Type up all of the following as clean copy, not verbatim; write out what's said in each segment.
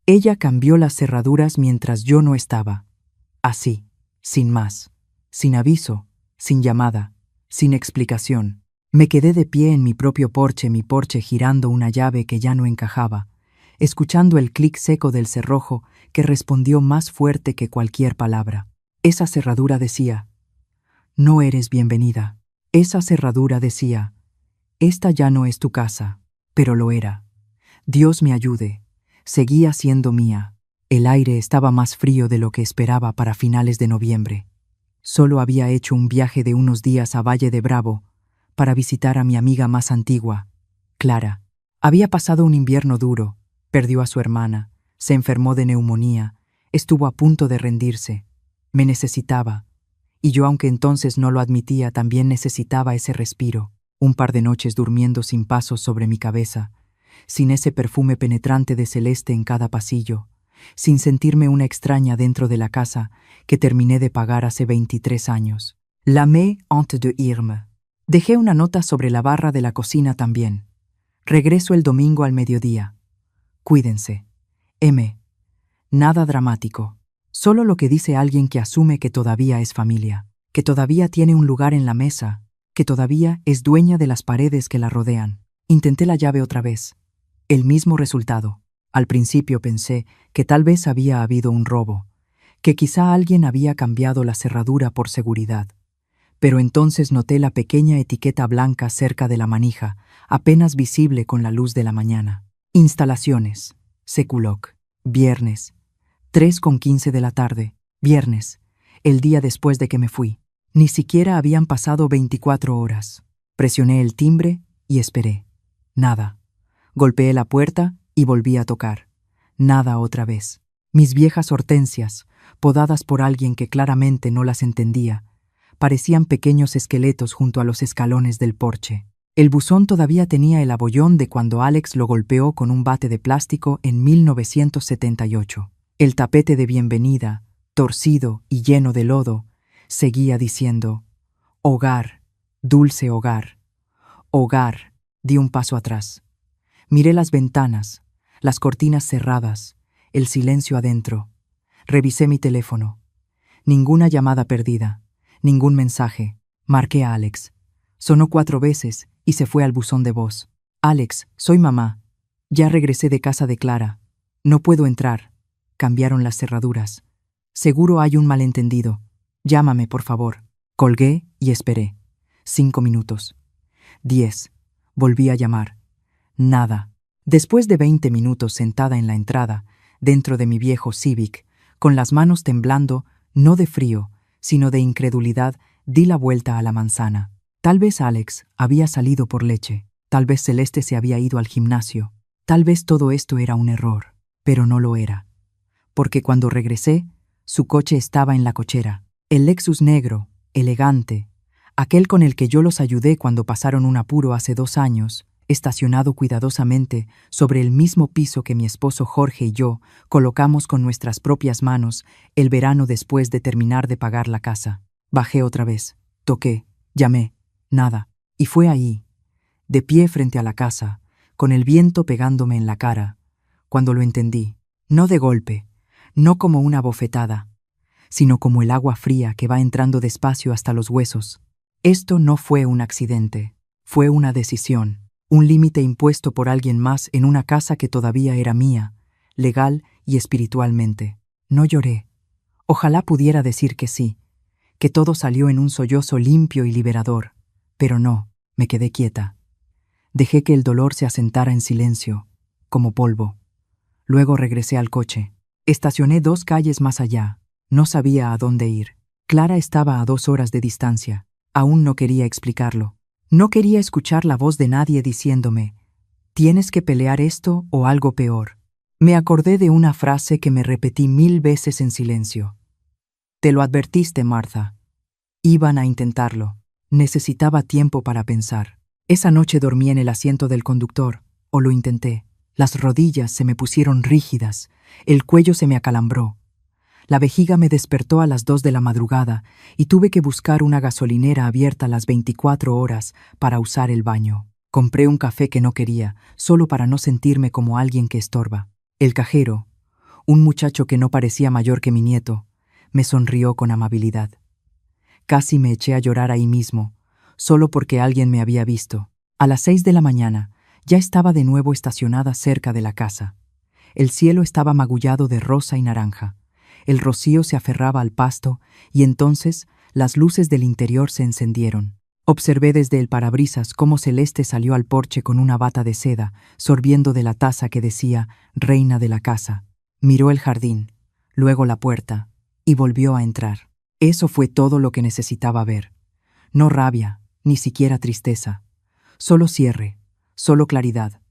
Ella cambió las cerraduras mientras yo no estaba. Así, sin más, sin aviso, sin llamada, sin explicación. Me quedé de pie en mi propio mi porche girando una llave que ya no encajaba, escuchando el clic seco del cerrojo que respondió más fuerte que cualquier palabra. Esa cerradura decía: no eres bienvenida. Esa cerradura decía: esta ya no es tu casa, pero lo era. Dios me ayude. Seguía siendo mía. El aire estaba más frío de lo que esperaba para finales de noviembre. Solo había hecho un viaje de unos días a Valle de Bravo para visitar a mi amiga más antigua, Clara. Había pasado un invierno duro, perdió a su hermana, se enfermó de neumonía, estuvo a punto de rendirse. Me necesitaba, y yo, aunque entonces no lo admitía, también necesitaba ese respiro. Un par de noches durmiendo sin pasos sobre mi cabeza, sin ese perfume penetrante de celeste en cada pasillo, sin sentirme una extraña dentro de la casa que terminé de pagar hace 23 años. La me honte de irme. Dejé una nota sobre la barra de la cocina también. Regreso el domingo al mediodía. Cuídense. M. Nada dramático. Solo lo que dice alguien que asume que todavía es familia, que todavía tiene un lugar en la mesa, que todavía es dueña de las paredes que la rodean. Intenté la llave otra vez. El mismo resultado. Al principio pensé que tal vez había habido un robo, que quizá alguien había cambiado la cerradura por seguridad. Pero entonces noté la pequeña etiqueta blanca cerca de la manija, apenas visible con la luz de la mañana. Instalaciones. Seculoc. Viernes. 3:15 de la tarde. Viernes. El día después de que me fui. Ni siquiera habían pasado 24 horas. Presioné el timbre y esperé. Nada. Golpeé la puerta y volví a tocar. Nada otra vez. Mis viejas hortensias, podadas por alguien que claramente no las entendía, parecían pequeños esqueletos junto a los escalones del porche. El buzón todavía tenía el abollón de cuando Alex lo golpeó con un bate de plástico en 1978. El tapete de bienvenida, torcido y lleno de lodo, seguía diciendo: hogar, dulce hogar, hogar. Di un paso atrás. Miré las ventanas, las cortinas cerradas, el silencio adentro. Revisé mi teléfono. Ninguna llamada perdida, ningún mensaje. Marqué a Alex. Sonó 4 veces y se fue al buzón de voz. Alex, soy mamá. Ya regresé de casa de Clara. No puedo entrar. Cambiaron las cerraduras. Seguro hay un malentendido. Llámame, por favor. Colgué y esperé. 5 minutos. 10. Volví a llamar. Nada. Después de 20 minutos sentada en la entrada, dentro de mi viejo Civic, con las manos temblando, no de frío, sino de incredulidad, di la vuelta a la manzana. Tal vez Alex había salido por leche, tal vez Celeste se había ido al gimnasio, tal vez todo esto era un error, pero no lo era. Porque cuando regresé, su coche estaba en la cochera. El Lexus negro, elegante, aquel con el que yo los ayudé cuando pasaron un apuro hace 2 años, estacionado cuidadosamente sobre el mismo piso que mi esposo Jorge y yo colocamos con nuestras propias manos el verano después de terminar de pagar la casa. Bajé otra vez, toqué, llamé, nada, y fue ahí, de pie frente a la casa, con el viento pegándome en la cara, cuando lo entendí, no de golpe, no como una bofetada, sino como el agua fría que va entrando despacio hasta los huesos. Esto no fue un accidente, fue una decisión. Un límite impuesto por alguien más en una casa que todavía era mía, legal y espiritualmente. No lloré. Ojalá pudiera decir que sí, que todo salió en un sollozo limpio y liberador, pero no, me quedé quieta. Dejé que el dolor se asentara en silencio, como polvo. Luego regresé al coche. Estacioné 2 calles más allá. No sabía a dónde ir. Clara estaba a 2 horas de distancia. Aún no quería explicarlo. No quería escuchar la voz de nadie diciéndome: «Tienes que pelear esto o algo peor». Me acordé de una frase que me repetí 1000 veces en silencio. «Te lo advertiste, Martha». Iban a intentarlo. Necesitaba tiempo para pensar. Esa noche dormí en el asiento del conductor, o lo intenté. Las rodillas se me pusieron rígidas, el cuello se me acalambró. La vejiga me despertó a las 2 de la madrugada y tuve que buscar una gasolinera abierta las 24 horas para usar el baño. Compré un café que no quería, solo para no sentirme como alguien que estorba. El cajero, un muchacho que no parecía mayor que mi nieto, me sonrió con amabilidad. Casi me eché a llorar ahí mismo, solo porque alguien me había visto. A las 6 de la mañana, ya estaba de nuevo estacionada cerca de la casa. El cielo estaba magullado de rosa y naranja. El rocío se aferraba al pasto y entonces las luces del interior se encendieron. Observé desde el parabrisas cómo Celeste salió al porche con una bata de seda, sorbiendo de la taza que decía «Reina de la casa». Miró el jardín, luego la puerta, y volvió a entrar. Eso fue todo lo que necesitaba ver. No rabia, ni siquiera tristeza. Solo cierre, solo claridad.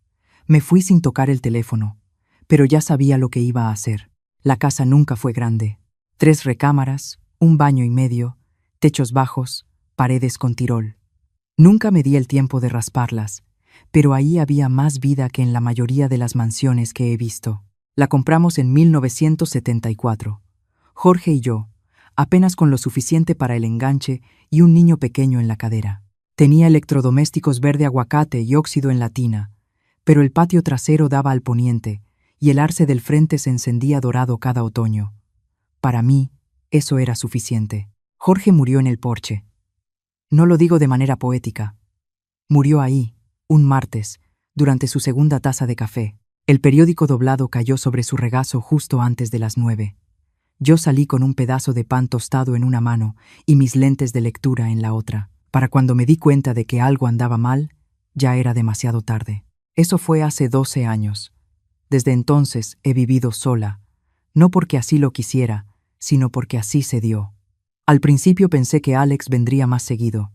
Me fui sin tocar el teléfono, pero ya sabía lo que iba a hacer. La casa nunca fue grande. 3 recámaras, un baño y medio, techos bajos, paredes con tirol. Nunca me di el tiempo de rasparlas, pero ahí había más vida que en la mayoría de las mansiones que he visto. La compramos en 1974. Jorge y yo, apenas con lo suficiente para el enganche y un niño pequeño en la cadera. Tenía electrodomésticos verde aguacate y óxido en la tina, pero el patio trasero daba al poniente y el arce del frente se encendía dorado cada otoño. Para mí, eso era suficiente. Jorge murió en el porche. No lo digo de manera poética. Murió ahí, un martes, durante su segunda taza de café. El periódico doblado cayó sobre su regazo justo antes de las 9. Yo salí con un pedazo de pan tostado en una mano y mis lentes de lectura en la otra. Para cuando me di cuenta de que algo andaba mal, ya era demasiado tarde. Eso fue hace 12 años. Desde entonces he vivido sola, no porque así lo quisiera, sino porque así se dio. Al principio pensé que Alex vendría más seguido.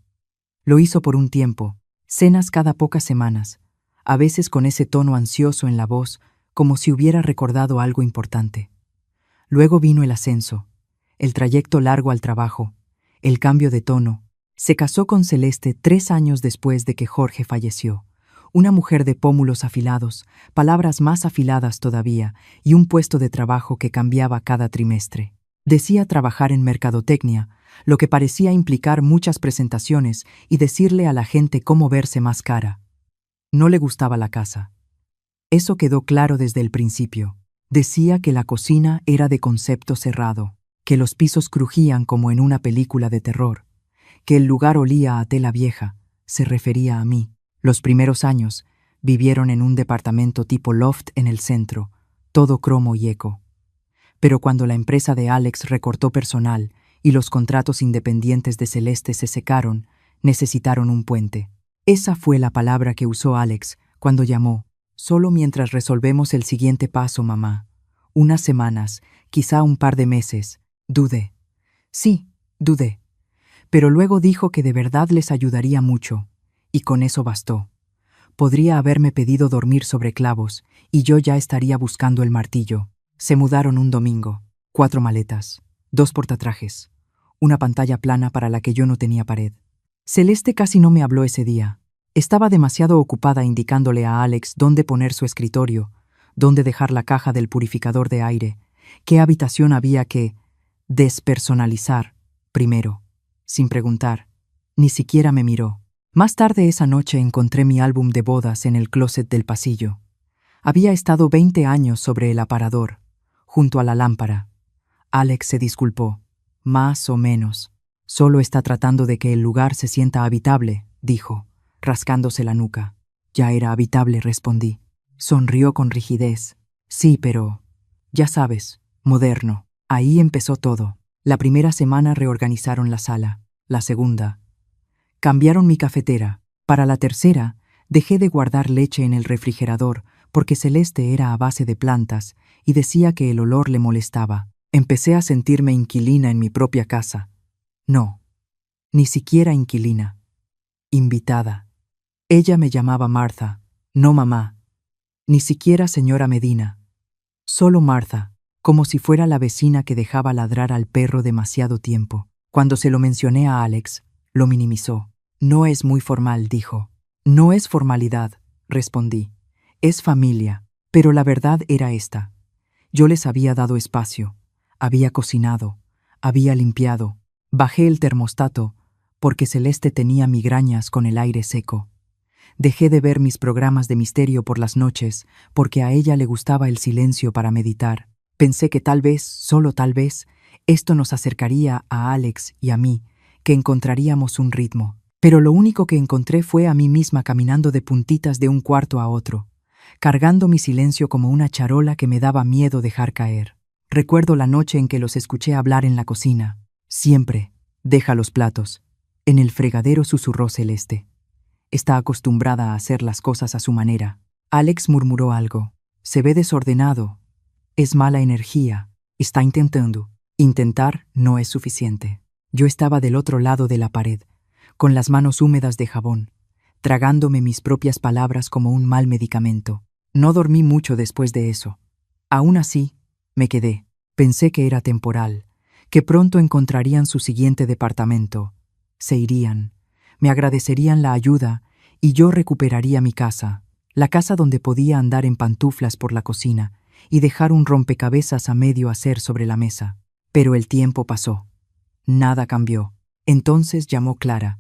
Lo hizo por un tiempo, cenas cada pocas semanas, a veces con ese tono ansioso en la voz, como si hubiera recordado algo importante. Luego vino el ascenso, el trayecto largo al trabajo, el cambio de tono. Se casó con Celeste 3 años después de que Jorge falleció. Una mujer de pómulos afilados, palabras más afiladas todavía y un puesto de trabajo que cambiaba cada trimestre. Decía trabajar en mercadotecnia, lo que parecía implicar muchas presentaciones y decirle a la gente cómo verse más cara. No le gustaba la casa. Eso quedó claro desde el principio. Decía que la cocina era de concepto cerrado, que los pisos crujían como en una película de terror, que el lugar olía a tela vieja, se refería a mí. Los primeros años vivieron en un departamento tipo loft en el centro, todo cromo y eco. Pero cuando la empresa de Alex recortó personal y los contratos independientes de Celeste se secaron, necesitaron un puente. Esa fue la palabra que usó Alex cuando llamó. Solo mientras resolvemos el siguiente paso, mamá. Unas semanas, quizá un par de meses. Dudé. Sí, dudé. Pero luego dijo que de verdad les ayudaría mucho. Y con eso bastó. Podría haberme pedido dormir sobre clavos, y yo ya estaría buscando el martillo. Se mudaron un domingo. 4 maletas, 2 portatrajes, una pantalla plana para la que yo no tenía pared. Celeste casi no me habló ese día. Estaba demasiado ocupada indicándole a Alex dónde poner su escritorio, dónde dejar la caja del purificador de aire, qué habitación había que despersonalizar primero. Sin preguntar, ni siquiera me miró. Más tarde esa noche encontré mi álbum de bodas en el closet del pasillo. Había estado 20 años sobre el aparador, junto a la lámpara. Alex se disculpó. Más o menos. Solo está tratando de que el lugar se sienta habitable, dijo, rascándose la nuca. Ya era habitable, respondí. Sonrió con rigidez. Sí, pero... ya sabes, moderno. Ahí empezó todo. La primera semana reorganizaron la sala. La segunda... cambiaron mi cafetera. Para la tercera, dejé de guardar leche en el refrigerador porque Celeste era a base de plantas y decía que el olor le molestaba. Empecé a sentirme inquilina en mi propia casa. No, ni siquiera inquilina. Invitada. Ella me llamaba Martha, no mamá. Ni siquiera señora Medina. Solo Martha, como si fuera la vecina que dejaba ladrar al perro demasiado tiempo. Cuando se lo mencioné a Alex, lo minimizó. No es muy formal, dijo. No es formalidad, respondí. Es familia, pero la verdad era esta. Yo les había dado espacio, había cocinado, había limpiado. Bajé el termostato porque Celeste tenía migrañas con el aire seco. Dejé de ver mis programas de misterio por las noches porque a ella le gustaba el silencio para meditar. Pensé que tal vez, solo tal vez, esto nos acercaría a Alex y a mí, que encontraríamos un ritmo. Pero lo único que encontré fue a mí misma caminando de puntitas de un cuarto a otro, cargando mi silencio como una charola que me daba miedo dejar caer. Recuerdo la noche en que los escuché hablar en la cocina. Siempre, deja los platos. En el fregadero susurró Celeste. Está acostumbrada a hacer las cosas a su manera. Alex murmuró algo. Se ve desordenado. Es mala energía. Está intentando. Intentar no es suficiente. Yo estaba del otro lado de la pared, con las manos húmedas de jabón, tragándome mis propias palabras como un mal medicamento. No dormí mucho después de eso. Aún así, me quedé. Pensé que era temporal, que pronto encontrarían su siguiente departamento. Se irían, me agradecerían la ayuda y yo recuperaría mi casa, la casa donde podía andar en pantuflas por la cocina y dejar un rompecabezas a medio hacer sobre la mesa. Pero el tiempo pasó. Nada cambió. Entonces llamó Clara.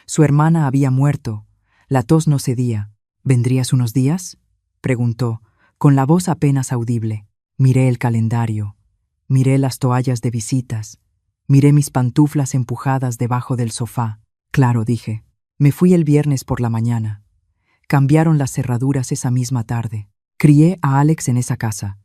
Su hermana había muerto. La tos no cedía. ¿Vendrías unos días?, preguntó, con la voz apenas audible. Miré el calendario. Miré las toallas de visitas. Miré mis pantuflas empujadas debajo del sofá. Claro, dije. Me fui el viernes por la mañana. Cambiaron las cerraduras esa misma tarde. Crié a Alex en esa casa.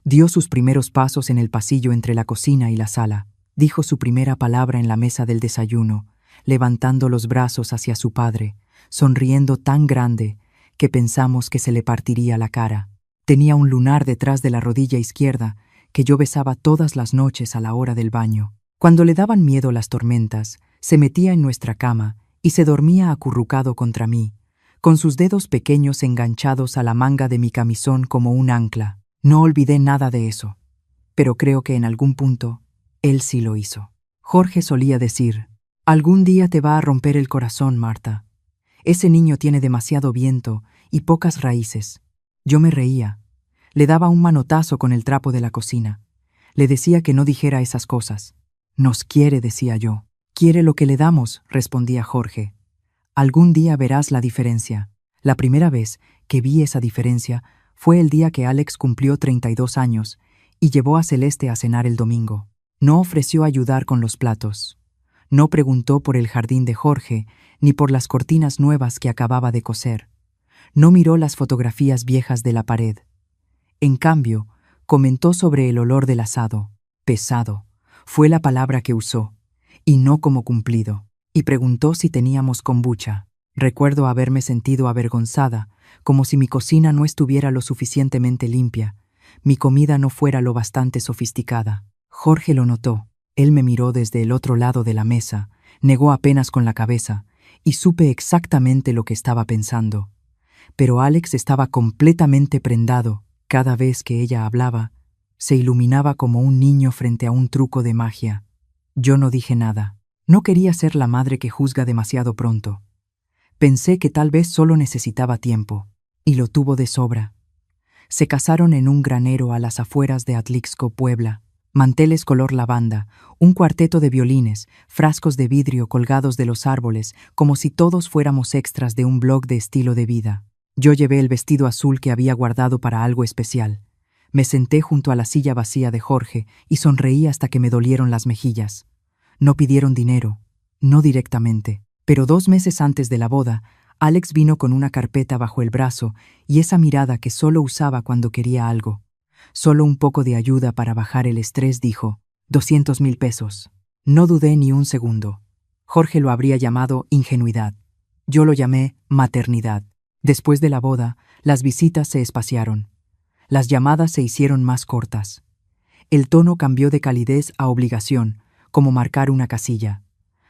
Dio sus primeros pasos en el pasillo entre la cocina y la sala. Dijo su primera palabra en la mesa del desayuno, levantando los brazos hacia su padre, sonriendo tan grande que pensamos que se le partiría la cara. Tenía un lunar detrás de la rodilla izquierda que yo besaba todas las noches a la hora del baño. Cuando le daban miedo las tormentas, se metía en nuestra cama y se dormía acurrucado contra mí, con sus dedos pequeños enganchados a la manga de mi camisón como un ancla. No olvidé nada de eso, pero creo que en algún punto él sí lo hizo. Jorge solía decir: algún día te va a romper el corazón, Marta. Ese niño tiene demasiado viento y pocas raíces. Yo me reía. Le daba un manotazo con el trapo de la cocina. Le decía que no dijera esas cosas. Nos quiere, decía yo. Quiere lo que le damos, respondía Jorge. Algún día verás la diferencia. La primera vez que vi esa diferencia fue el día que Alex cumplió 32 años y llevó a Celeste a cenar el domingo. No ofreció ayudar con los platos. No preguntó por el jardín de Jorge ni por las cortinas nuevas que acababa de coser. No miró las fotografías viejas de la pared. En cambio, comentó sobre el olor del asado. Pesado, fue la palabra que usó, y no como cumplido. Y preguntó si teníamos kombucha. Recuerdo haberme sentido avergonzada, como si mi cocina no estuviera lo suficientemente limpia, mi comida no fuera lo bastante sofisticada. Jorge lo notó. Él me miró desde el otro lado de la mesa, negó apenas con la cabeza, y supe exactamente lo que estaba pensando. Pero Alex estaba completamente prendado. Cada vez que ella hablaba, se iluminaba como un niño frente a un truco de magia. Yo no dije nada. No quería ser la madre que juzga demasiado pronto. Pensé que tal vez solo necesitaba tiempo, y lo tuvo de sobra. Se casaron en un granero a las afueras de Atlixco, Puebla. Manteles color lavanda, un cuarteto de violines, frascos de vidrio colgados de los árboles, como si todos fuéramos extras de un blog de estilo de vida. Yo llevé el vestido azul que había guardado para algo especial. Me senté junto a la silla vacía de Jorge y sonreí hasta que me dolieron las mejillas. No pidieron dinero, no directamente, pero 2 meses antes de la boda, Alex vino con una carpeta bajo el brazo y esa mirada que solo usaba cuando quería algo. Solo un poco de ayuda para bajar el estrés, dijo. 200,000 pesos. No dudé ni un segundo. Jorge lo habría llamado ingenuidad. Yo lo llamé maternidad. Después de la boda, las visitas se espaciaron. Las llamadas se hicieron más cortas. El tono cambió de calidez a obligación, como marcar una casilla.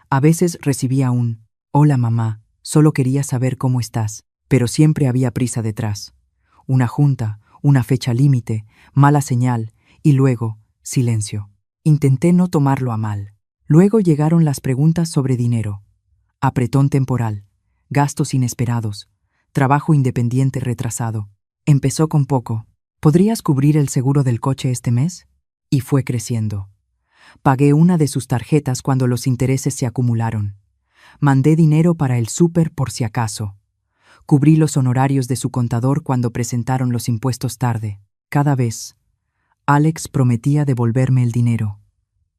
A veces recibía un «Hola mamá, solo quería saber cómo estás», pero siempre había prisa detrás. Una junta, una fecha límite, mala señal, y luego, silencio. Intenté no tomarlo a mal. Luego llegaron las preguntas sobre dinero. Apretón temporal, gastos inesperados, trabajo independiente retrasado. Empezó con poco. ¿Podrías cubrir el seguro del coche este mes? Y fue creciendo. Pagué una de sus tarjetas cuando los intereses se acumularon. Mandé dinero para el súper por si acaso. Cubrí los honorarios de su contador cuando presentaron los impuestos tarde. Cada vez, Alex prometía devolverme el dinero.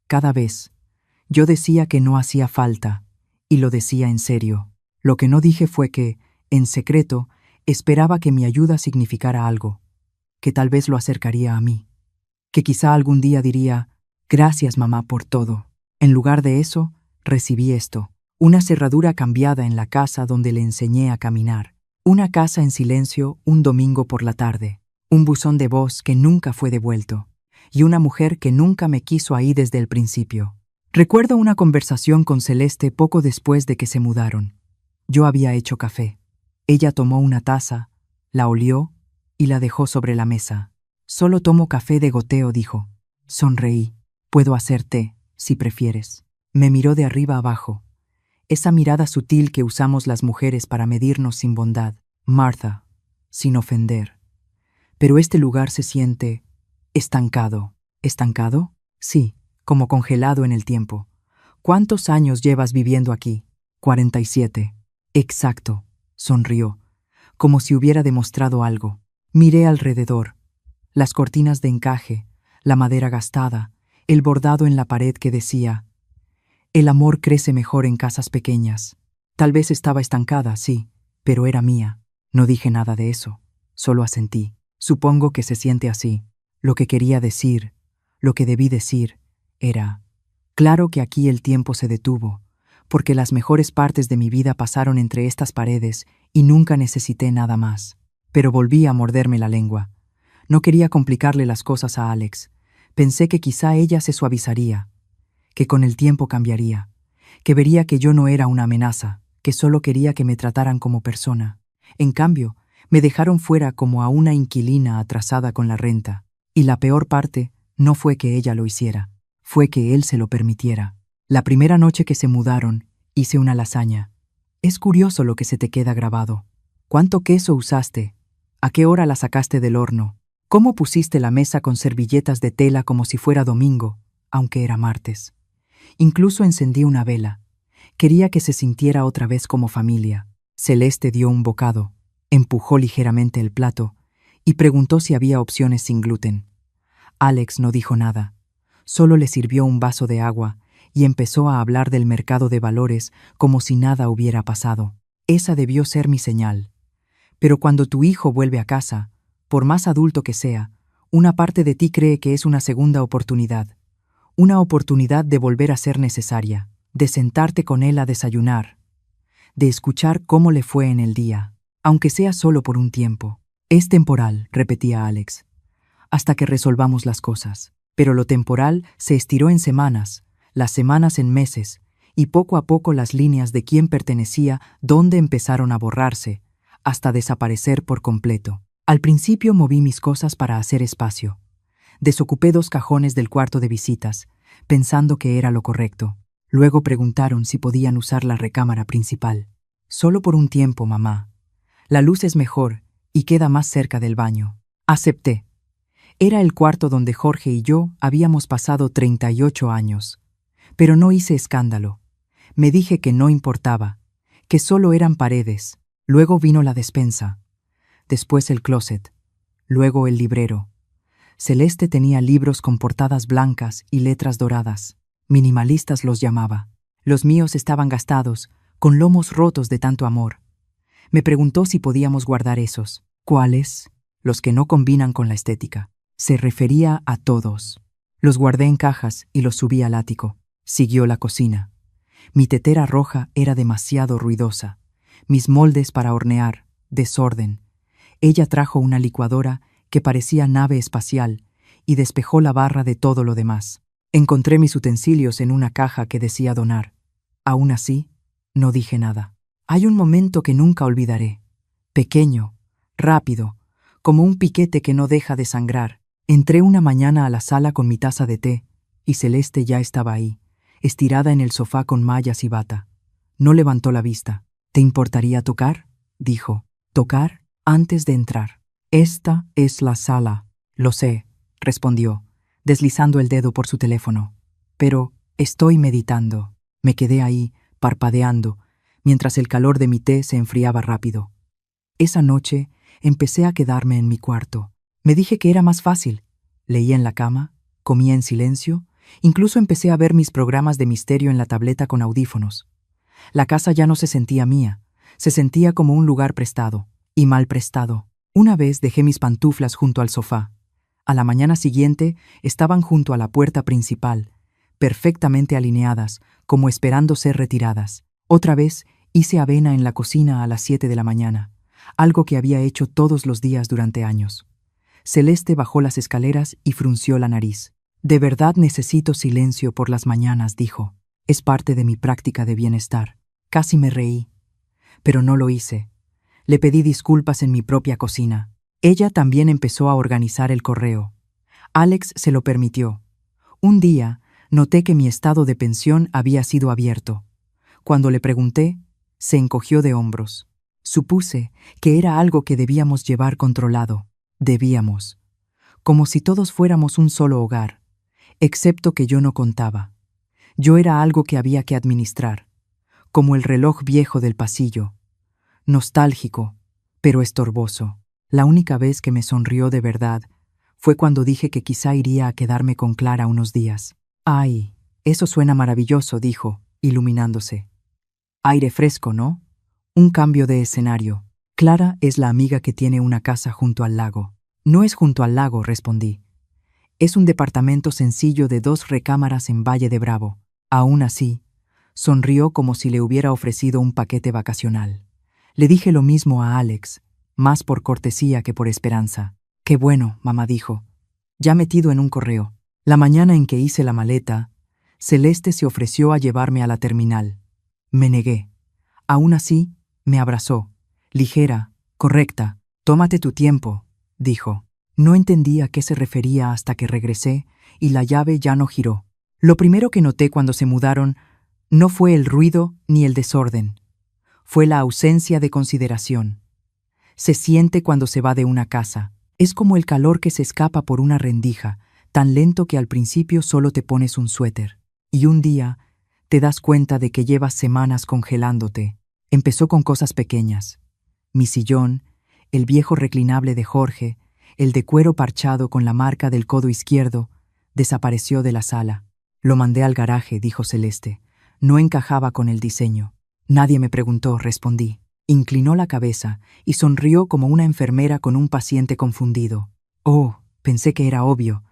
Cada vez. Yo decía que no hacía falta, y lo decía en serio. Lo que no dije fue que, en secreto, esperaba que mi ayuda significara algo, que tal vez lo acercaría a mí, que quizá algún día diría, gracias mamá por todo. En lugar de eso, recibí esto, una cerradura cambiada en la casa donde le enseñé a caminar, una casa en silencio un domingo por la tarde, un buzón de voz que nunca fue devuelto, y una mujer que nunca me quiso ahí desde el principio. Recuerdo una conversación con Celeste poco después de que se mudaron. Yo había hecho café. Ella tomó una taza, la olió y la dejó sobre la mesa. Solo tomo café de goteo, dijo. Sonreí. Puedo hacer té, si prefieres. Me miró de arriba abajo. Esa mirada sutil que usamos las mujeres para medirnos sin bondad. Martha, sin ofender. Pero este lugar se siente estancado. ¿Estancado? Sí, como congelado en el tiempo. ¿Cuántos años llevas viviendo aquí? 47. Exacto, sonrió, como si hubiera demostrado algo. Miré alrededor. Las cortinas de encaje, la madera gastada, el bordado en la pared que decía, el amor crece mejor en casas pequeñas. Tal vez estaba estancada, sí, pero era mía. No dije nada de eso, solo asentí. Supongo que se siente así. Lo que quería decir, lo que debí decir, era, claro que aquí el tiempo se detuvo, porque las mejores partes de mi vida pasaron entre estas paredes y nunca necesité nada más. Pero volví a morderme la lengua. No quería complicarle las cosas a Alex. Pensé que quizá ella se suavizaría, que con el tiempo cambiaría, que vería que yo no era una amenaza, que solo quería que me trataran como persona. En cambio, me dejaron fuera como a una inquilina atrasada con la renta. Y la peor parte no fue que ella lo hiciera, fue que él se lo permitiera. La primera noche que se mudaron, hice una lasaña. Es curioso lo que se te queda grabado. ¿Cuánto queso usaste? ¿A qué hora la sacaste del horno? ¿Cómo pusiste la mesa con servilletas de tela como si fuera domingo, aunque era martes? Incluso encendí una vela. Quería que se sintiera otra vez como familia. Celeste dio un bocado, empujó ligeramente el plato y preguntó si había opciones sin gluten. Alex no dijo nada. Solo le sirvió un vaso de agua y empezó a hablar del mercado de valores como si nada hubiera pasado. Esa debió ser mi señal. Pero cuando tu hijo vuelve a casa, por más adulto que sea, una parte de ti cree que es una segunda oportunidad. Una oportunidad de volver a ser necesaria, de sentarte con él a desayunar, de escuchar cómo le fue en el día, aunque sea solo por un tiempo. Es temporal, repetía Alex, hasta que resolvamos las cosas. Pero lo temporal se estiró en semanas, las semanas en meses, y poco a poco las líneas de quién pertenecía, dónde empezaron a borrarse, hasta desaparecer por completo. Al principio moví mis cosas para hacer espacio. Desocupé 2 cajones del cuarto de visitas, pensando que era lo correcto. Luego preguntaron si podían usar la recámara principal. Solo por un tiempo, mamá. La luz es mejor y queda más cerca del baño. Acepté. Era el cuarto donde Jorge y yo habíamos pasado 38 años. Pero no hice escándalo. Me dije que no importaba, que solo eran paredes. Luego vino la despensa. Después el closet. Luego el librero. Celeste tenía libros con portadas blancas y letras doradas. Minimalistas los llamaba. Los míos estaban gastados, con lomos rotos de tanto amor. Me preguntó si podíamos guardar esos. ¿Cuáles? Los que no combinan con la estética. Se refería a todos. Los guardé en cajas y los subí al ático. Siguió la cocina. Mi tetera roja era demasiado ruidosa. Mis moldes para hornear, desorden. Ella trajo una licuadora que parecía nave espacial y despejó la barra de todo lo demás. Encontré mis utensilios en una caja que decía donar. Aún así, no dije nada. Hay un momento que nunca olvidaré. Pequeño, rápido, como un piquete que no deja de sangrar. Entré una mañana a la sala con mi taza de té y Celeste ya estaba ahí, estirada en el sofá con mallas y bata. No levantó la vista. ¿Te importaría tocar?, dijo. ¿Tocar? Antes de entrar. Esta es la sala. Lo sé, respondió, deslizando el dedo por su teléfono. Pero estoy meditando. Me quedé ahí, parpadeando, mientras el calor de mi té se enfriaba rápido. Esa noche empecé a quedarme en mi cuarto. Me dije que era más fácil. Leía en la cama, comía en silencio, incluso empecé a ver mis programas de misterio en la tableta con audífonos. La casa ya no se sentía mía, se sentía como un lugar prestado, y mal prestado. Una vez dejé mis pantuflas junto al sofá. A la mañana siguiente estaban junto a la puerta principal, perfectamente alineadas, como esperando ser retiradas. Otra vez hice avena en la cocina a las 7 de la mañana, algo que había hecho todos los días durante años. Celeste bajó las escaleras y frunció la nariz. «De verdad necesito silencio por las mañanas», dijo. «Es parte de mi práctica de bienestar». Casi me reí, pero no lo hice. Le pedí disculpas en mi propia cocina. Ella también empezó a organizar el correo. Alex se lo permitió. Un día, noté que mi estado de pensión había sido abierto. Cuando le pregunté, se encogió de hombros. Supuse que era algo que debíamos llevar controlado. Debíamos. Como si todos fuéramos un solo hogar, excepto que yo no contaba. Yo era algo que había que administrar, como el reloj viejo del pasillo. Nostálgico, pero estorboso. La única vez que me sonrió de verdad fue cuando dije que quizá iría a quedarme con Clara unos días. «Ay, eso suena maravilloso», dijo, iluminándose. «Aire fresco, ¿no? Un cambio de escenario. Clara es la amiga que tiene una casa junto al lago». «No es junto al lago», respondí. «Es un departamento sencillo de 2 recámaras en Valle de Bravo». Aún así, sonrió como si le hubiera ofrecido un paquete vacacional. Le dije lo mismo a Alex, más por cortesía que por esperanza. «Qué bueno», mamá dijo, ya metido en un correo. La mañana en que hice la maleta, Celeste se ofreció a llevarme a la terminal. Me negué. Aún así, me abrazó, ligera, correcta. «Tómate tu tiempo», dijo. No entendí a qué se refería hasta que regresé y la llave ya no giró. Lo primero que noté cuando se mudaron no fue el ruido ni el desorden. Fue la ausencia de consideración. Se siente cuando se va de una casa. Es como el calor que se escapa por una rendija, tan lento que al principio solo te pones un suéter. Y un día te das cuenta de que llevas semanas congelándote. Empezó con cosas pequeñas. Mi sillón, el viejo reclinable de Jorge, el de cuero parchado con la marca del codo izquierdo, desapareció de la sala. «Lo mandé al garaje», dijo Celeste. «No encajaba con el diseño». «Nadie me preguntó», respondí. Inclinó la cabeza y sonrió como una enfermera con un paciente confundido. «Oh, pensé que era obvio.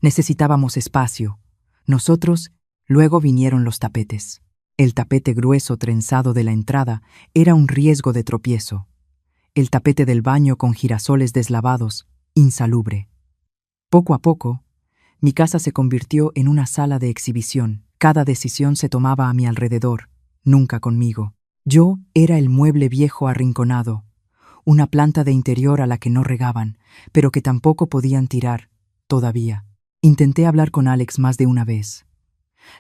Necesitábamos espacio. Nosotros». Luego vinieron los tapetes. El tapete grueso trenzado de la entrada era un riesgo de tropiezo. El tapete del baño con girasoles deslavados, insalubre. Poco a poco, mi casa se convirtió en una sala de exhibición. Cada decisión se tomaba a mi alrededor, nunca conmigo. Yo era el mueble viejo arrinconado, una planta de interior a la que no regaban, pero que tampoco podían tirar, todavía. Intenté hablar con Alex más de una vez.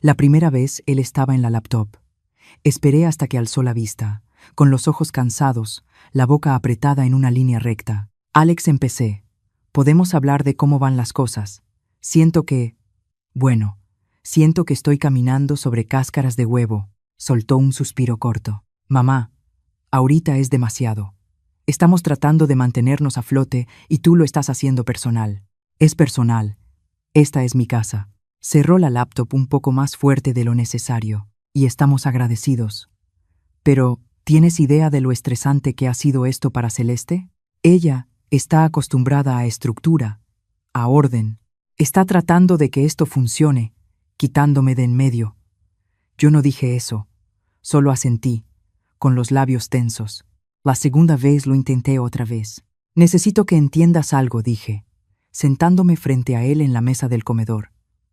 La primera vez él estaba en la laptop. Esperé hasta que alzó la vista, con los ojos cansados, la boca apretada en una línea recta. «Alex», empecé. «Podemos hablar de cómo van las cosas. Siento que estoy caminando sobre cáscaras de huevo». Soltó un suspiro corto. «Mamá, ahorita es demasiado. Estamos tratando de mantenernos a flote y tú lo estás haciendo personal». «Es personal. Esta es mi casa». Cerró la laptop un poco más fuerte de lo necesario. «Y estamos agradecidos. Pero, ¿tienes idea de lo estresante que ha sido esto para Celeste? Ella está acostumbrada a estructura, a orden. Está tratando de que esto funcione, quitándome de en medio». Yo no dije eso, solo asentí, con los labios tensos. La segunda vez lo intenté otra vez. «Necesito que entiendas algo», dije, sentándome frente a él en la mesa del comedor.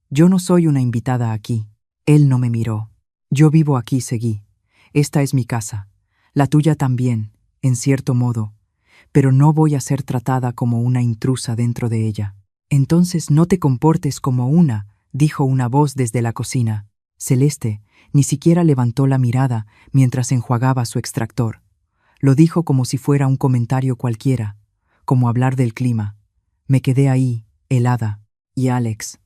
«Yo no soy una invitada aquí». Él no me miró. «Yo vivo aquí», seguí. «Esta es mi casa. La tuya también, en cierto modo. Pero no voy a ser tratada como una intrusa dentro de ella». «Entonces no te comportes como una», dijo una voz desde la cocina. Celeste ni siquiera levantó la mirada mientras enjuagaba su extractor. Lo dijo como si fuera un comentario cualquiera, como hablar del clima. Me quedé ahí, helada. Y Alex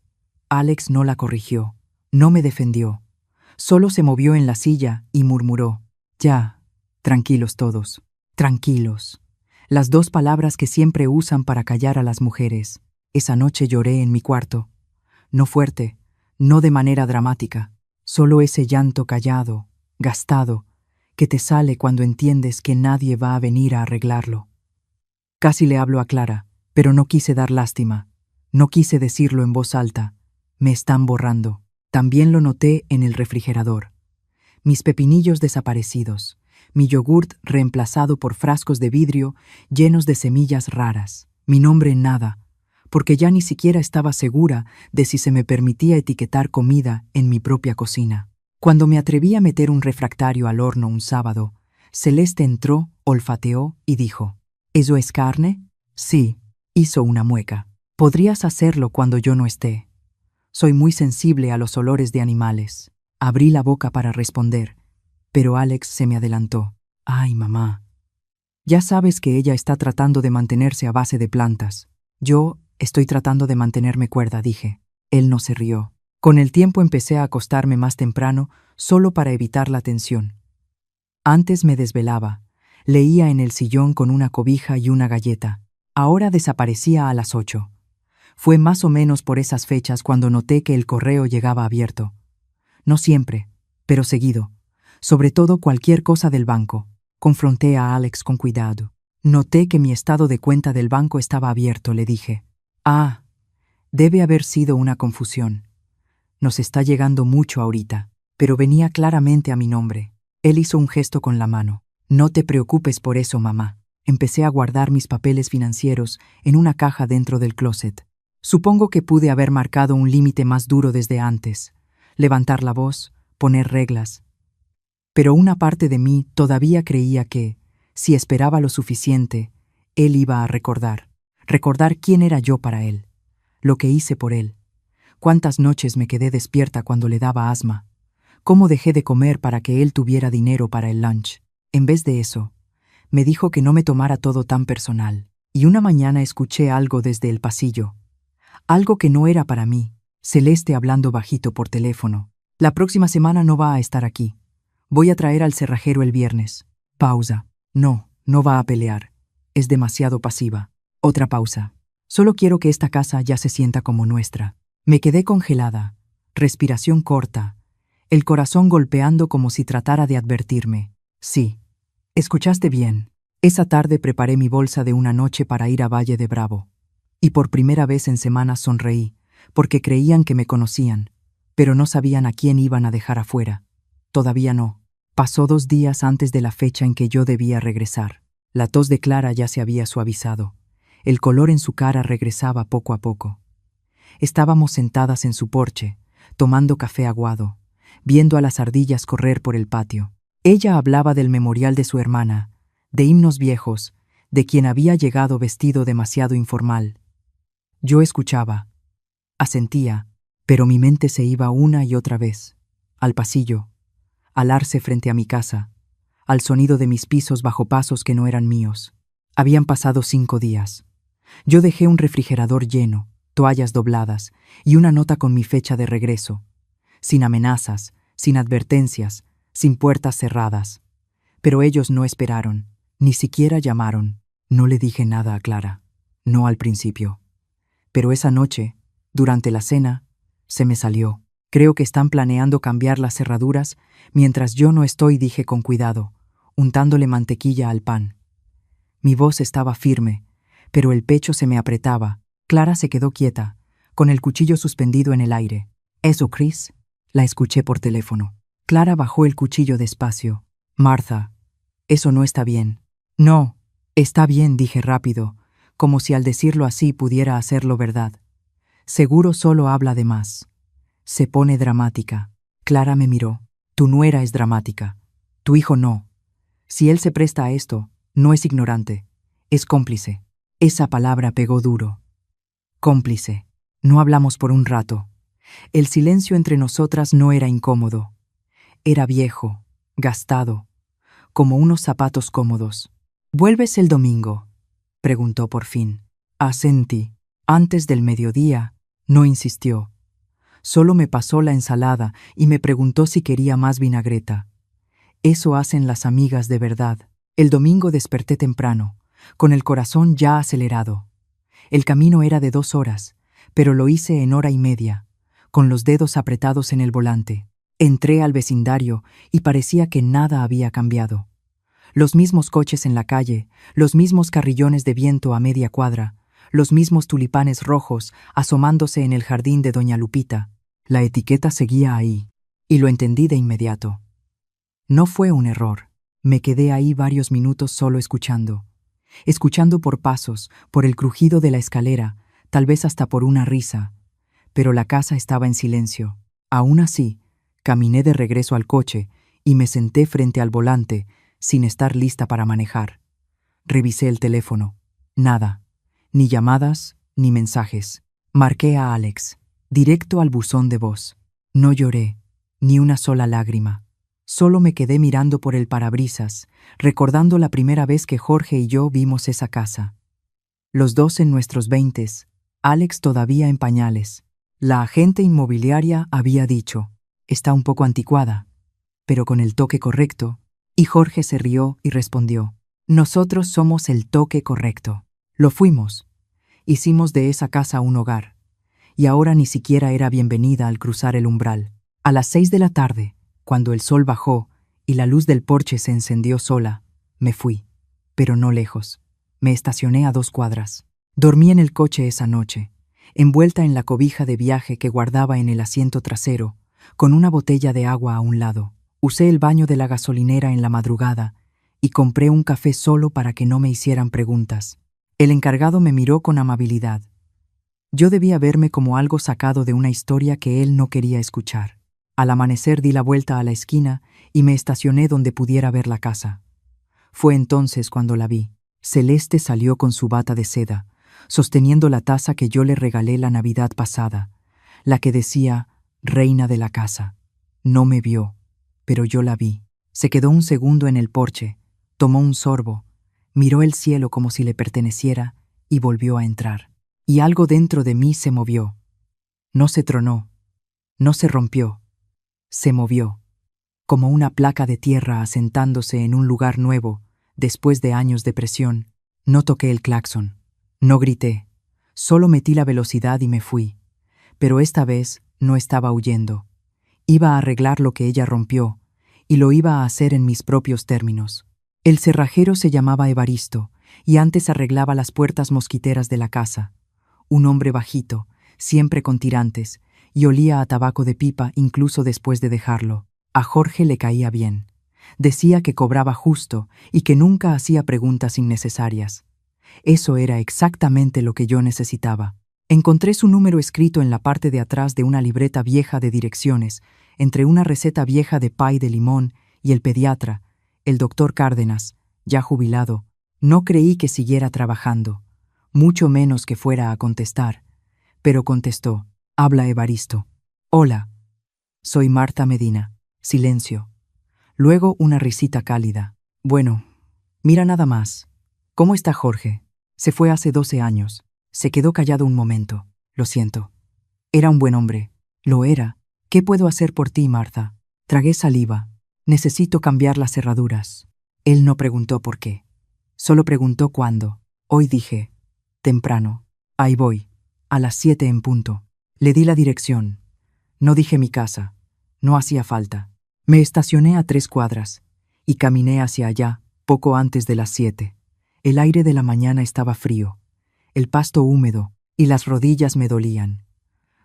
no la corrigió, no me defendió. Solo se movió en la silla y murmuró: «Ya, tranquilos todos, tranquilos». Las 2 palabras que siempre usan para callar a las mujeres. Esa noche lloré en mi cuarto. No fuerte, no de manera dramática, solo ese llanto callado, gastado, que te sale cuando entiendes que nadie va a venir a arreglarlo. Casi le hablo a Clara, pero no quise dar lástima. No quise decirlo en voz alta. Me están borrando. También lo noté en el refrigerador. Mis pepinillos desaparecidos, mi yogurt reemplazado por frascos de vidrio llenos de semillas raras, mi nombre en nada, porque ya ni siquiera estaba segura de si se me permitía etiquetar comida en mi propia cocina. Cuando me atreví a meter un refractario al horno un sábado, Celeste entró, olfateó y dijo: ¿Eso es carne? Sí, hizo una mueca. Podrías hacerlo cuando yo no esté. Soy muy sensible a los olores de animales. Abrí la boca para responder, pero Alex se me adelantó. Ay, mamá. Ya sabes que ella está tratando de mantenerse a base de plantas. Yo estoy tratando de mantenerme cuerda, dije. Él no se rió. Con el tiempo empecé a acostarme más temprano solo para evitar la tensión. Antes me desvelaba. Leía en el sillón con una cobija y una galleta. Ahora desaparecía a las 8. Fue más o menos por esas fechas cuando noté que el correo llegaba abierto. No siempre, pero seguido. Sobre todo cualquier cosa del banco. Confronté a Alex con cuidado. Noté que mi estado de cuenta del banco estaba abierto, le dije. Ah, debe haber sido una confusión. Nos está llegando mucho ahorita, pero venía claramente a mi nombre. Él hizo un gesto con la mano. No te preocupes por eso, mamá. Empecé a guardar mis papeles financieros en una caja dentro del closet. Supongo que pude haber marcado un límite más duro desde antes. Levantar la voz, poner reglas. Pero una parte de mí todavía creía que, si esperaba lo suficiente, él iba a recordar quién era yo para él, lo que hice por él, cuántas noches me quedé despierta cuando le daba asma, cómo dejé de comer para que él tuviera dinero para el lunch. En vez de eso, me dijo que no me tomara todo tan personal, y una mañana escuché algo desde el pasillo, algo que no era para mí. Celeste hablando bajito por teléfono. La próxima semana no va a estar aquí. Voy a traer al cerrajero el viernes. Pausa. No va a pelear. Es demasiado pasiva. Otra pausa. Solo quiero que esta casa ya se sienta como nuestra. Me quedé congelada. Respiración corta. El corazón golpeando como si tratara de advertirme. Sí. Escuchaste bien. Esa tarde preparé mi bolsa de una noche para ir a Valle de Bravo. Y por primera vez en semanas sonreí, porque creían que me conocían, pero no sabían a quién iban a dejar afuera. Todavía no. Pasó 2 días antes de la fecha en que yo debía regresar. La tos de Clara ya se había suavizado. El color en su cara regresaba poco a poco. Estábamos sentadas en su porche, tomando café aguado, viendo a las ardillas correr por el patio. Ella hablaba del memorial de su hermana, de himnos viejos, de quien había llegado vestido demasiado informal. Yo escuchaba. Asentía, pero mi mente se iba una y otra vez, al pasillo, al arce frente a mi casa, al sonido de mis pisos bajo pasos que no eran míos. Habían pasado 5 días. Yo dejé un refrigerador lleno, toallas dobladas y una nota con mi fecha de regreso, sin amenazas, sin advertencias, sin puertas cerradas. Pero ellos no esperaron, ni siquiera llamaron. No le dije nada a Clara, no al principio. Pero esa noche, durante la cena, se me salió. Creo que están planeando cambiar las cerraduras mientras yo no estoy, dije con cuidado, untándole mantequilla al pan. Mi voz estaba firme, pero el pecho se me apretaba. Clara se quedó quieta, con el cuchillo suspendido en el aire. ¿Eso, Chris? La escuché por teléfono. Clara bajó el cuchillo despacio. Martha, eso no está bien. No, está bien, dije rápido, como si al decirlo así pudiera hacerlo verdad. Seguro solo habla de más. Se pone dramática. Clara me miró. Tu nuera es dramática. Tu hijo no. Si él se presta a esto, no es ignorante, es cómplice. Esa palabra pegó duro. Cómplice. No hablamos por un rato. El silencio entre nosotras no era incómodo. Era viejo, gastado, como unos zapatos cómodos. ¿Vuelves el domingo?, preguntó por fin. Asentí. Antes del mediodía, no insistió. Solo me pasó la ensalada y me preguntó si quería más vinagreta. Eso hacen las amigas de verdad. El domingo desperté temprano, con el corazón ya acelerado. El camino era de 2 horas, pero lo hice en 1 hora y media, con los dedos apretados en el volante. Entré al vecindario y parecía que nada había cambiado. Los mismos coches en la calle, los mismos carrillones de viento a media cuadra, los mismos tulipanes rojos asomándose en el jardín de doña Lupita. La etiqueta seguía ahí, y lo entendí de inmediato. No fue un error. Me quedé ahí varios minutos solo escuchando por pasos, por el crujido de la escalera, tal vez hasta por una risa, pero la casa estaba en silencio. Aún así, caminé de regreso al coche y me senté frente al volante, sin estar lista para manejar. Revisé el teléfono. Nada. Ni llamadas, ni mensajes. Marqué a Alex, directo al buzón de voz. No lloré, ni una sola lágrima. Solo me quedé mirando por el parabrisas, recordando la primera vez que Jorge y yo vimos esa casa. Los dos en nuestros 20s, Alex todavía en pañales. La agente inmobiliaria había dicho, está un poco anticuada, pero con el toque correcto, y Jorge se rió y respondió, nosotros somos el toque correcto. Lo fuimos. Hicimos de esa casa un hogar, y ahora ni siquiera era bienvenida al cruzar el umbral. A las 6 de la tarde, cuando el sol bajó y la luz del porche se encendió sola, me fui, pero no lejos. Me estacioné a 2 cuadras. Dormí en el coche esa noche, envuelta en la cobija de viaje que guardaba en el asiento trasero, con una botella de agua a un lado. Usé el baño de la gasolinera en la madrugada y compré un café solo para que no me hicieran preguntas. El encargado me miró con amabilidad. Yo debía verme como algo sacado de una historia que él no quería escuchar. Al amanecer di la vuelta a la esquina y me estacioné donde pudiera ver la casa. Fue entonces cuando la vi. Celeste salió con su bata de seda, sosteniendo la taza que yo le regalé la Navidad pasada, la que decía Reina de la casa. No me vio, pero yo la vi. Se quedó un segundo en el porche, tomó un sorbo, miró el cielo como si le perteneciera y volvió a entrar. Y algo dentro de mí se movió. No se tronó, no se rompió. Se movió, como una placa de tierra asentándose en un lugar nuevo, después de años de presión. No toqué el claxon, no grité, solo metí la velocidad y me fui. Pero esta vez no estaba huyendo. Iba a arreglar lo que ella rompió, y lo iba a hacer en mis propios términos. El cerrajero se llamaba Evaristo, y antes arreglaba las puertas mosquiteras de la casa. Un hombre bajito, siempre con tirantes, y olía a tabaco de pipa incluso después de dejarlo. A Jorge le caía bien. Decía que cobraba justo y que nunca hacía preguntas innecesarias. Eso era exactamente lo que yo necesitaba. Encontré su número escrito en la parte de atrás de una libreta vieja de direcciones, entre una receta vieja de pay de limón y el pediatra, el doctor Cárdenas, ya jubilado. No creí que siguiera trabajando, mucho menos que fuera a contestar, pero contestó. Habla Evaristo. Hola. Soy Marta Medina. Silencio. Luego una risita cálida. Bueno, mira nada más. ¿Cómo está Jorge? Se fue hace 12 años. Se quedó callado un momento. Lo siento. Era un buen hombre. Lo era. ¿Qué puedo hacer por ti, Marta? Tragué saliva. Necesito cambiar las cerraduras. Él no preguntó por qué. Solo preguntó cuándo. Hoy dije. Temprano. Ahí voy. A las 7 en punto. Le di la dirección. No dije mi casa. No hacía falta. Me estacioné a 3 cuadras y caminé hacia allá poco antes de las 7. El aire de la mañana estaba frío, el pasto húmedo y las rodillas me dolían.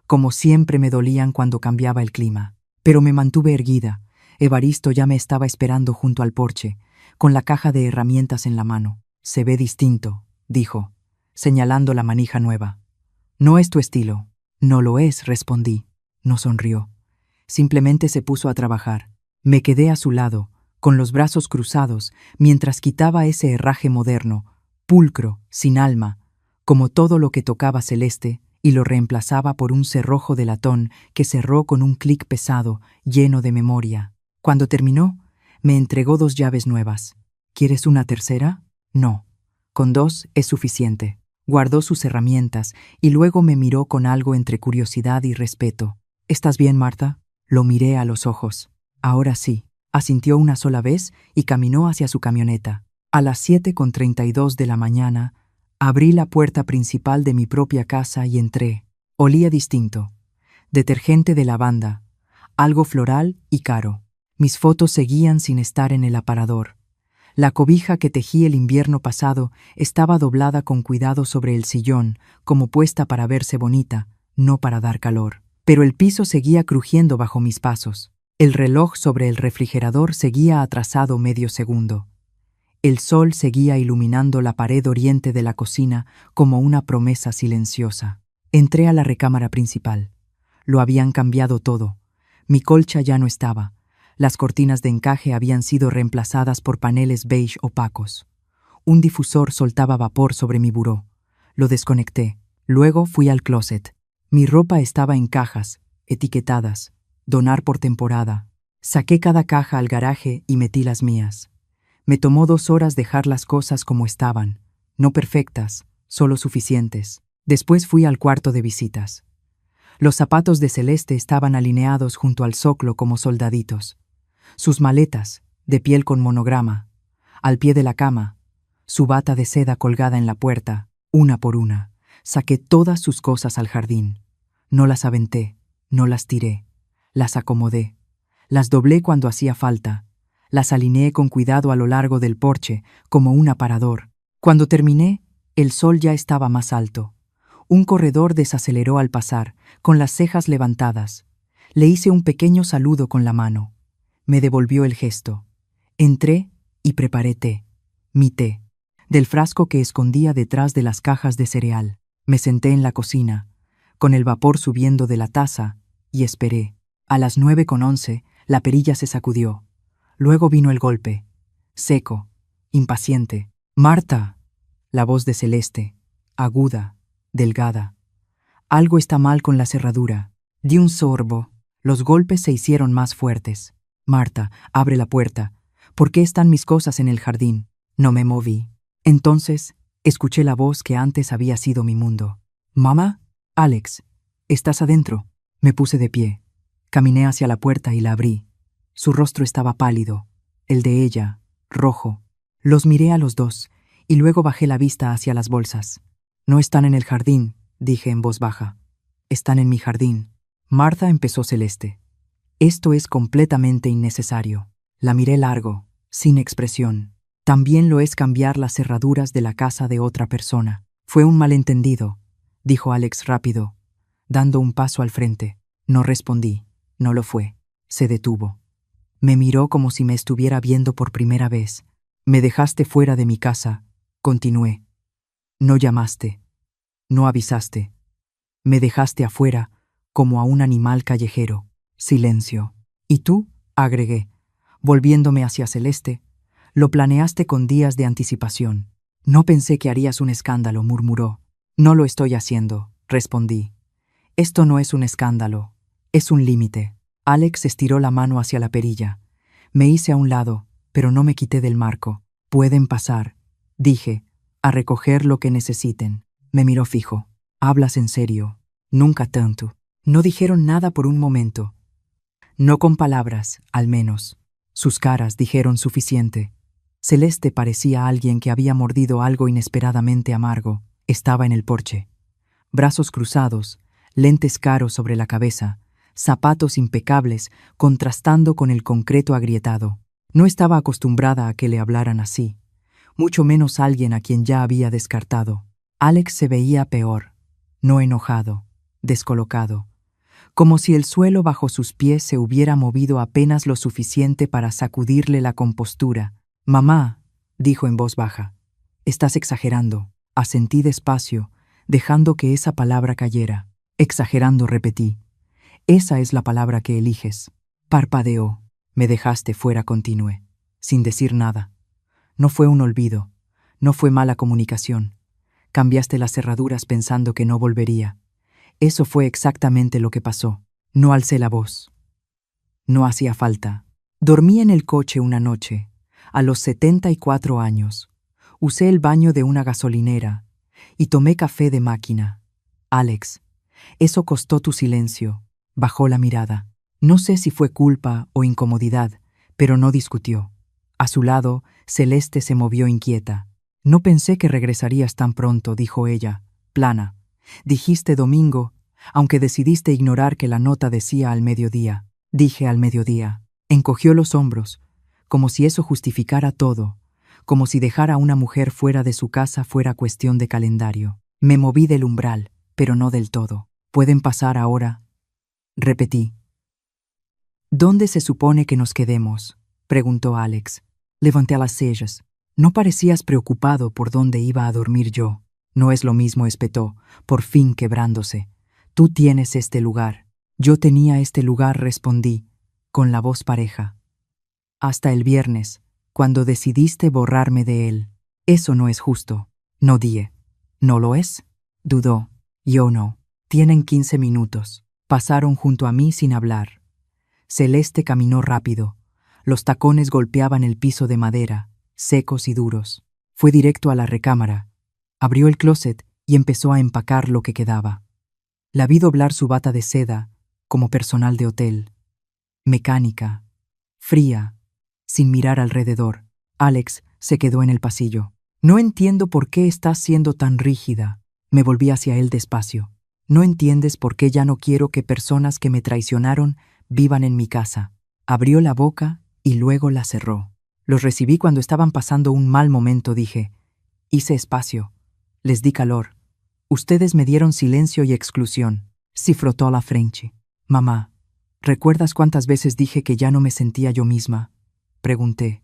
Como siempre me dolían cuando cambiaba el clima. Pero me mantuve erguida. Evaristo ya me estaba esperando junto al porche, con la caja de herramientas en la mano. Se ve distinto, dijo, señalando la manija nueva. No es tu estilo. No lo es, respondí. No sonrió. Simplemente se puso a trabajar. Me quedé a su lado, con los brazos cruzados, mientras quitaba ese herraje moderno, pulcro, sin alma, como todo lo que tocaba Celeste, y lo reemplazaba por un cerrojo de latón que cerró con un clic pesado, lleno de memoria. Cuando terminó, me entregó 2 llaves nuevas. ¿Quieres una tercera? No. Con 2 es suficiente. Guardó sus herramientas y luego me miró con algo entre curiosidad y respeto. ¿Estás bien, Marta? Lo miré a los ojos. Ahora sí. Asintió una sola vez y caminó hacia su camioneta. A las 7:32 de la mañana, Abrí la puerta principal de mi propia casa y entré. Olía distinto. Detergente de lavanda, algo floral y caro. Mis fotos seguían sin estar en el aparador. La cobija que tejí el invierno pasado estaba doblada con cuidado sobre el sillón, como puesta para verse bonita, no para dar calor. Pero el piso seguía crujiendo bajo mis pasos. El reloj sobre el refrigerador seguía atrasado medio segundo. El sol seguía iluminando la pared oriente de la cocina como una promesa silenciosa. Entré a la recámara principal. Lo habían cambiado todo. Mi colcha ya no estaba. Las cortinas de encaje habían sido reemplazadas por paneles beige opacos. Un difusor soltaba vapor sobre mi buró. Lo desconecté. Luego fui al closet. Mi ropa estaba en cajas, etiquetadas, donar por temporada. Saqué cada caja al garaje y metí las mías. Me tomó 2 horas dejar las cosas como estaban, no perfectas, solo suficientes. Después fui al cuarto de visitas. Los zapatos de Celeste estaban alineados junto al zoclo como soldaditos. Sus maletas, de piel con monograma, al pie de la cama, su bata de seda colgada en la puerta, una por una. Saqué todas sus cosas al jardín. No las aventé, no las tiré, las acomodé. Las doblé cuando hacía falta. Las alineé con cuidado a lo largo del porche, como un aparador. Cuando terminé, el sol ya estaba más alto. Un corredor desaceleró al pasar, con las cejas levantadas. Le hice un pequeño saludo con la mano. Me devolvió el gesto. Entré y preparé té. Mi té. Del frasco que escondía detrás de las cajas de cereal. Me senté en la cocina, con el vapor subiendo de la taza, y esperé. A las 9:11, la perilla se sacudió. Luego vino el golpe. Seco, impaciente. «Marta», la voz de Celeste, aguda, delgada. «Algo está mal con la cerradura». Di un sorbo. Los golpes se hicieron más fuertes. «Marta, abre la puerta. ¿Por qué están mis cosas en el jardín?» No me moví. Entonces, escuché la voz que antes había sido mi mundo. «¿Mamá? Alex, ¿estás adentro?» Me puse de pie. Caminé hacia la puerta y la abrí. Su rostro estaba pálido, el de ella, rojo. Los miré a los dos, y luego bajé la vista hacia las bolsas. «No están en el jardín», dije en voz baja. «Están en mi jardín». «Martha», empezó Celeste. «Esto es completamente innecesario». La miré largo, sin expresión. «También lo es cambiar las cerraduras de la casa de otra persona». «Fue un malentendido», dijo Alex rápido, dando un paso al frente. No respondí. No lo fue. Se detuvo. Me miró como si me estuviera viendo por primera vez. «Me dejaste fuera de mi casa», continué. «No llamaste. No avisaste. Me dejaste afuera, como a un animal callejero». Silencio. «¿Y tú?», agregué, volviéndome hacia Celeste. «Lo planeaste con días de anticipación». «No pensé que harías un escándalo», murmuró. «No lo estoy haciendo», respondí. «Esto no es un escándalo. Es un límite». Alex estiró la mano hacia la perilla. Me hice a un lado, pero no me quité del marco. «Pueden pasar», dije, «a recoger lo que necesiten». Me miró fijo. «¿Hablas en serio?» «Nunca tanto». No dijeron nada por un momento. No con palabras, al menos. Sus caras dijeron suficiente. Celeste parecía alguien que había mordido algo inesperadamente amargo. Estaba en el porche. Brazos cruzados, lentes caros sobre la cabeza, zapatos impecables contrastando con el concreto agrietado. No estaba acostumbrada a que le hablaran así, mucho menos alguien a quien ya había descartado. Alex se veía peor, no enojado, descolocado, como si el suelo bajo sus pies se hubiera movido apenas lo suficiente para sacudirle la compostura. «Mamá», dijo en voz baja, «estás exagerando». Asentí despacio, dejando que esa palabra cayera. «Exagerando», repetí. «Esa es la palabra que eliges». Parpadeó. «Me dejaste fuera», continué, sin decir nada. «No fue un olvido, no fue mala comunicación. Cambiaste las cerraduras pensando que no volvería. Eso fue exactamente lo que pasó». No alcé la voz. No hacía falta. Dormí en el coche una noche, a los 74 años. Usé el baño de una gasolinera y tomé café de máquina. «Alex, eso costó tu silencio». Bajó la mirada. No sé si fue culpa o incomodidad, pero no discutió. A su lado, Celeste se movió inquieta. No pensé que regresarías tan pronto, dijo ella, plana. Dijiste domingo, aunque decidiste ignorar que la nota decía al mediodía. Dije al mediodía. Encogió los hombros, como si eso justificara todo, como si dejar a una mujer fuera de su casa fuera cuestión de calendario. Me moví del umbral, pero no del todo. ¿Pueden pasar ahora? Repetí. ¿Dónde se supone que nos quedemos? Preguntó Alex. Levanté las cejas. No parecías preocupado por dónde iba a dormir yo. No es lo mismo, espetó, por fin quebrándose. Tú tienes este lugar. Yo tenía este lugar, respondí, con la voz pareja. Hasta el viernes, cuando decidiste borrarme de él. Eso no es justo. No dije. ¿No lo es? Dudó. Yo no. Tienen 15 minutos. Pasaron junto a mí sin hablar. Celeste caminó rápido. Los tacones golpeaban el piso de madera, secos y duros. Fue directo a la recámara. Abrió el closet y empezó a empacar lo que quedaba. La vi doblar su bata de seda, como personal de hotel. Mecánica, fría, sin mirar alrededor. Alex se quedó en el pasillo. No entiendo por qué estás siendo tan rígida. Me volví hacia él despacio. No entiendes por qué ya no quiero que personas que me traicionaron vivan en mi casa. Abrió la boca y luego la cerró. Los recibí cuando estaban pasando un mal momento, dije. Hice espacio. Les di calor. Ustedes me dieron silencio y exclusión. Sí, frotó la frente. Mamá, ¿recuerdas cuántas veces dije que ya no me sentía yo misma? Pregunté.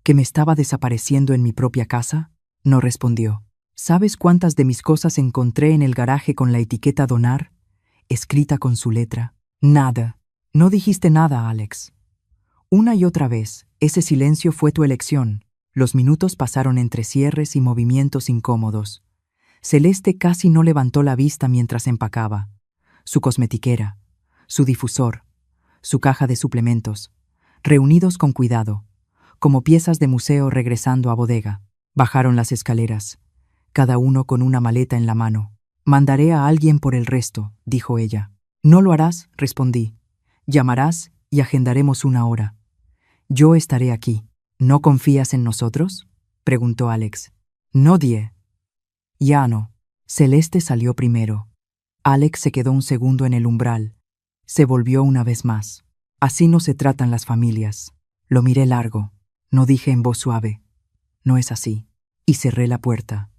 ¿Que me estaba desapareciendo en mi propia casa? No respondió. ¿Sabes cuántas de mis cosas encontré en el garaje con la etiqueta donar, escrita con su letra? Nada. No dijiste nada, Alex. Una y otra vez, ese silencio fue tu elección. Los minutos pasaron entre cierres y movimientos incómodos. Celeste casi no levantó la vista mientras empacaba. Su cosmetiquera, su difusor, su caja de suplementos, reunidos con cuidado, como piezas de museo regresando a bodega. Bajaron las escaleras, cada uno con una maleta en la mano. Mandaré a alguien por el resto, dijo ella. No lo harás, respondí. Llamarás y agendaremos una hora. Yo estaré aquí. ¿No confías en nosotros? Preguntó Alex. No, Die. Ya no. Celeste salió primero. Alex se quedó un segundo en el umbral. Se volvió una vez más. Así no se tratan las familias. Lo miré largo. No dije en voz suave. No es así. Y cerré la puerta.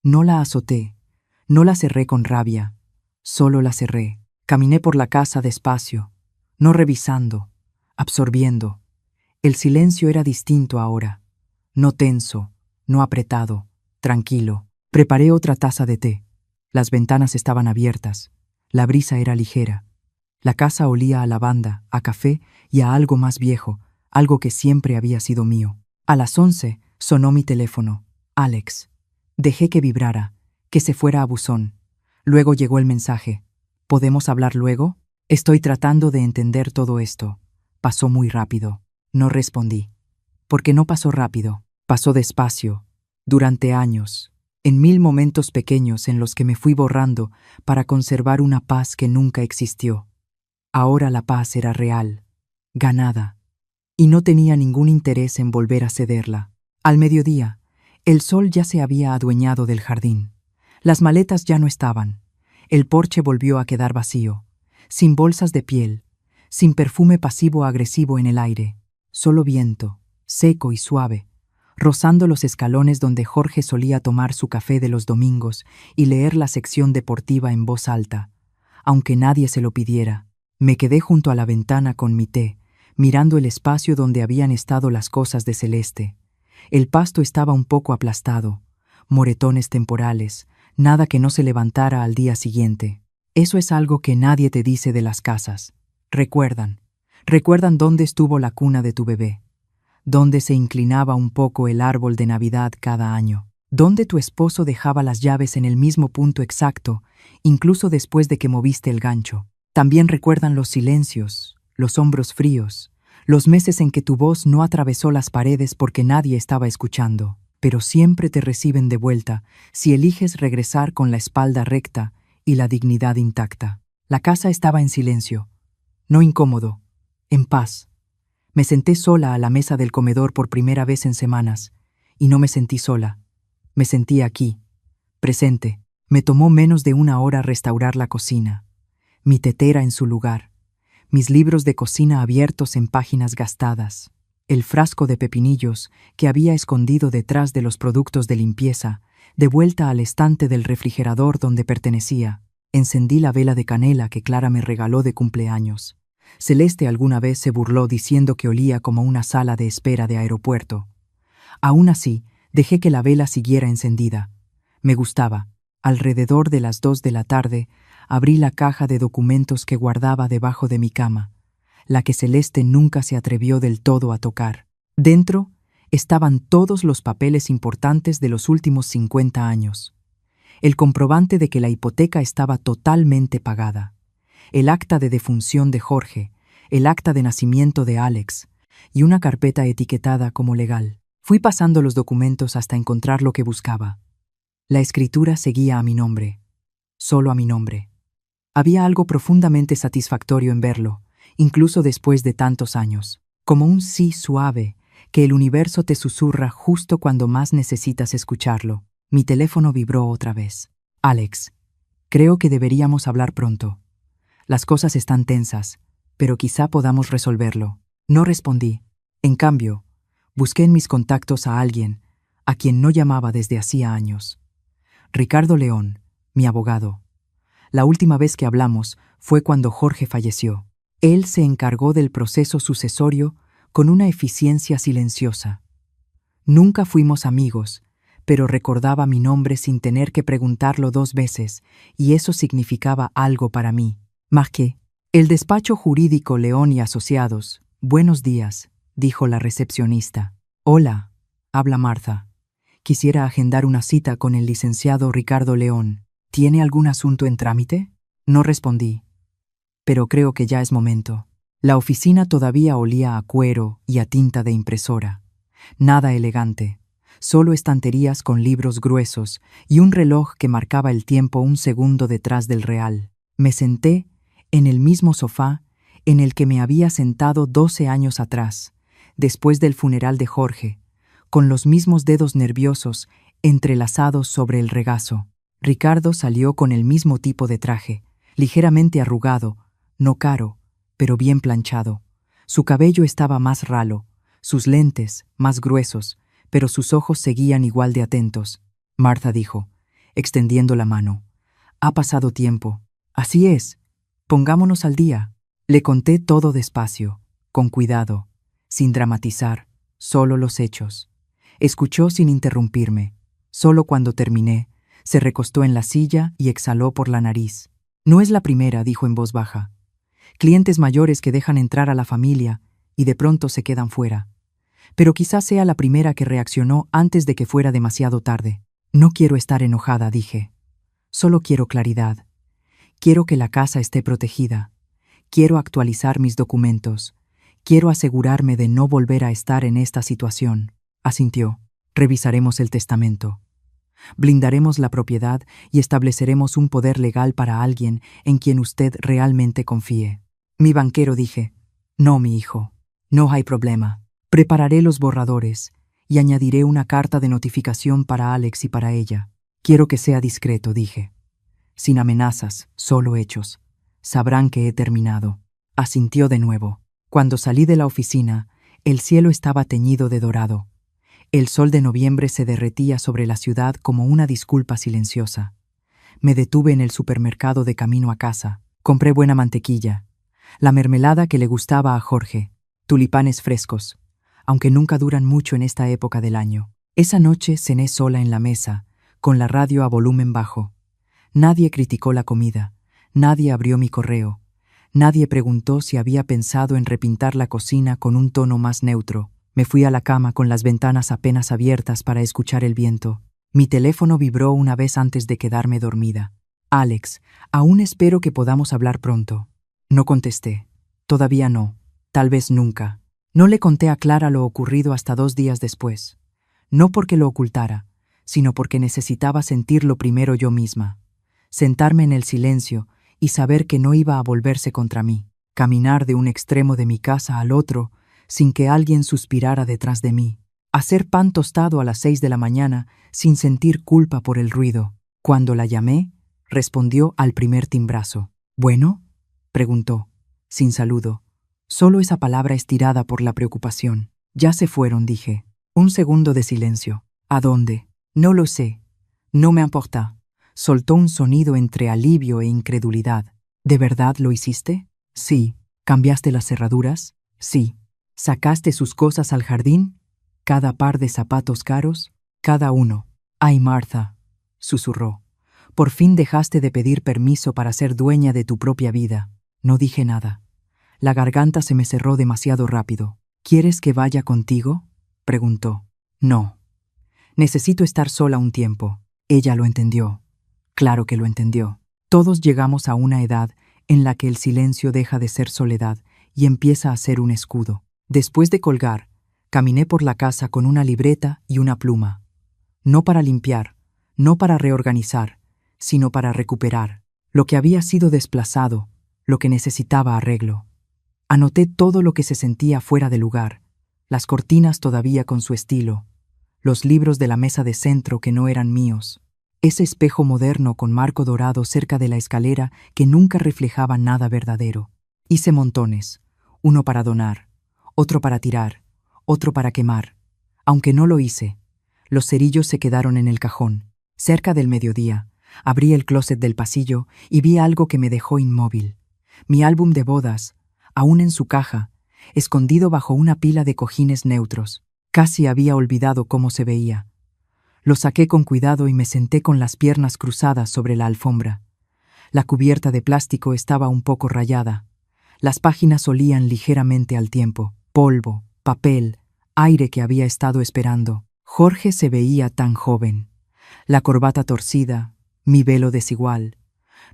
No la azoté. No la cerré con rabia. Solo la cerré. Caminé por la casa despacio, no revisando, absorbiendo. El silencio era distinto ahora. No tenso, no apretado, tranquilo. Preparé otra taza de té. Las ventanas estaban abiertas. La brisa era ligera. La casa olía a lavanda, a café y a algo más viejo, algo que siempre había sido mío. A las 11 sonó mi teléfono. Alex. Dejé que vibrara, que se fuera a buzón. Luego llegó el mensaje. ¿Podemos hablar luego? Estoy tratando de entender todo esto. Pasó muy rápido. No respondí. Porque no pasó rápido. Pasó despacio, durante años, en 1000 momentos pequeños en los que me fui borrando para conservar una paz que nunca existió. Ahora la paz era real, ganada, y no tenía ningún interés en volver a cederla. Al mediodía, el sol ya se había adueñado del jardín. Las maletas ya no estaban. El porche volvió a quedar vacío, sin bolsas de piel, sin perfume pasivo-agresivo en el aire, solo viento, seco y suave, rozando los escalones donde Jorge solía tomar su café de los domingos y leer la sección deportiva en voz alta, aunque nadie se lo pidiera. Me quedé junto a la ventana con mi té, mirando el espacio donde habían estado las cosas de Celeste. El pasto estaba un poco aplastado, moretones temporales, nada que no se levantara al día siguiente. Eso es algo que nadie te dice de las casas. Recuerdan dónde estuvo la cuna de tu bebé, dónde se inclinaba un poco el árbol de Navidad cada año, dónde tu esposo dejaba las llaves en el mismo punto exacto, incluso después de que moviste el gancho. También recuerdan los silencios, los hombros fríos, los meses en que tu voz no atravesó las paredes porque nadie estaba escuchando, pero siempre te reciben de vuelta si eliges regresar con la espalda recta y la dignidad intacta. La casa estaba en silencio, no incómodo, en paz. Me senté sola a la mesa del comedor por primera vez en semanas, y no me sentí sola. Me sentí aquí, presente. Me tomó menos de 1 hora restaurar la cocina, mi tetera en su lugar, mis libros de cocina abiertos en páginas gastadas, el frasco de pepinillos que había escondido detrás de los productos de limpieza, de vuelta al estante del refrigerador donde pertenecía. Encendí la vela de canela que Clara me regaló de cumpleaños. Celeste alguna vez se burló diciendo que olía como una sala de espera de aeropuerto. Aún así, dejé que la vela siguiera encendida. Me gustaba. Alrededor de las 2 de la tarde, abrí la caja de documentos que guardaba debajo de mi cama, la que Celeste nunca se atrevió del todo a tocar. Dentro estaban todos los papeles importantes de los últimos 50 años. El comprobante de que la hipoteca estaba totalmente pagada, el acta de defunción de Jorge, el acta de nacimiento de Alex y una carpeta etiquetada como legal. Fui pasando los documentos hasta encontrar lo que buscaba. La escritura seguía a mi nombre, solo a mi nombre. Había algo profundamente satisfactorio en verlo, incluso después de tantos años, como un sí suave que el universo te susurra justo cuando más necesitas escucharlo. Mi teléfono vibró otra vez. Alex, creo que deberíamos hablar pronto. Las cosas están tensas, pero quizá podamos resolverlo. No respondí. En cambio, busqué en mis contactos a alguien a quien no llamaba desde hacía años. Ricardo León, mi abogado. La última vez que hablamos fue cuando Jorge falleció. Él se encargó del proceso sucesorio con una eficiencia silenciosa. Nunca fuimos amigos, pero recordaba mi nombre sin tener que preguntarlo 2 veces, y eso significaba algo para mí. Más que, el despacho jurídico León y Asociados. Buenos días, dijo la recepcionista. Hola, habla Martha. Quisiera agendar una cita con el licenciado Ricardo León. ¿Tiene algún asunto en trámite? No respondí, pero creo que ya es momento. La oficina todavía olía a cuero y a tinta de impresora. Nada elegante, solo estanterías con libros gruesos y un reloj que marcaba el tiempo 1 segundo detrás del real. Me senté en el mismo sofá en el que me había sentado 12 años atrás, después del funeral de Jorge, con los mismos dedos nerviosos entrelazados sobre el regazo. Ricardo salió con el mismo tipo de traje, ligeramente arrugado, no caro, pero bien planchado. Su cabello estaba más ralo, sus lentes más gruesos, pero sus ojos seguían igual de atentos. Martha dijo, extendiendo la mano. Ha pasado tiempo. Así es. Pongámonos al día. Le conté todo despacio, con cuidado, sin dramatizar, solo los hechos. Escuchó sin interrumpirme. Solo cuando terminé, se recostó en la silla y exhaló por la nariz. No es la primera, dijo en voz baja. Clientes mayores que dejan entrar a la familia y de pronto se quedan fuera. Pero quizás sea la primera que reaccionó antes de que fuera demasiado tarde. No quiero estar enojada, dije. Solo quiero claridad. Quiero que la casa esté protegida. Quiero actualizar mis documentos. Quiero asegurarme de no volver a estar en esta situación. Asintió. Revisaremos el testamento. Blindaremos la propiedad y estableceremos un poder legal para alguien en quien usted realmente confíe. Mi banquero, dije. No, mi hijo. No hay problema. Prepararé los borradores y añadiré una carta de notificación para Alex y para ella. Quiero que sea discreto, dije. Sin amenazas, solo hechos. Sabrán que he terminado. Asintió de nuevo. Cuando salí de la oficina, el cielo estaba teñido de dorado. El sol de noviembre se derretía sobre la ciudad como una disculpa silenciosa. Me detuve en el supermercado de camino a casa. Compré buena mantequilla, la mermelada que le gustaba a Jorge, tulipanes frescos, aunque nunca duran mucho en esta época del año. Esa noche cené sola en la mesa, con la radio a volumen bajo. Nadie criticó la comida, nadie abrió mi correo, nadie preguntó si había pensado en repintar la cocina con un tono más neutro. Me fui a la cama con las ventanas apenas abiertas para escuchar el viento. Mi teléfono vibró una vez antes de quedarme dormida. Alex, aún espero que podamos hablar pronto. No contesté. Todavía no. Tal vez nunca. No le conté a Clara lo ocurrido hasta 2 días después. No porque lo ocultara, sino porque necesitaba sentirlo primero yo misma. Sentarme en el silencio y saber que no iba a volverse contra mí. Caminar de un extremo de mi casa al otro sin que alguien suspirara detrás de mí. Hacer pan tostado a las 6 de la mañana sin sentir culpa por el ruido. Cuando la llamé, respondió al primer timbrazo. ¿Bueno?, preguntó, sin saludo. Solo esa palabra estirada por la preocupación. Ya se fueron, dije. Un segundo de silencio. ¿A dónde? No lo sé. No me importa. Soltó un sonido entre alivio e incredulidad. ¿De verdad lo hiciste? Sí. ¿Cambiaste las cerraduras? Sí. ¿Sacaste sus cosas al jardín? ¿Cada par de zapatos caros? Cada uno. Ay, Martha, susurró. Por fin dejaste de pedir permiso para ser dueña de tu propia vida. No dije nada. La garganta se me cerró demasiado rápido. ¿Quieres que vaya contigo?, preguntó. No. Necesito estar sola un tiempo. Ella lo entendió. Claro que lo entendió. Todos llegamos a una edad en la que el silencio deja de ser soledad y empieza a ser un escudo. Después de colgar, caminé por la casa con una libreta y una pluma. No para limpiar, no para reorganizar, sino para recuperar lo que había sido desplazado, lo que necesitaba arreglo. Anoté todo lo que se sentía fuera de lugar, las cortinas todavía con su estilo, los libros de la mesa de centro que no eran míos, ese espejo moderno con marco dorado cerca de la escalera que nunca reflejaba nada verdadero. Hice montones, uno para donar, otro para tirar, otro para quemar. Aunque no lo hice, los cerillos se quedaron en el cajón. Cerca del mediodía, abrí el closet del pasillo y vi algo que me dejó inmóvil. Mi álbum de bodas, aún en su caja, escondido bajo una pila de cojines neutros. Casi había olvidado cómo se veía. Lo saqué con cuidado y me senté con las piernas cruzadas sobre la alfombra. La cubierta de plástico estaba un poco rayada. Las páginas olían ligeramente al tiempo. Polvo, papel, aire que había estado esperando. Jorge se veía tan joven. La corbata torcida, mi velo desigual.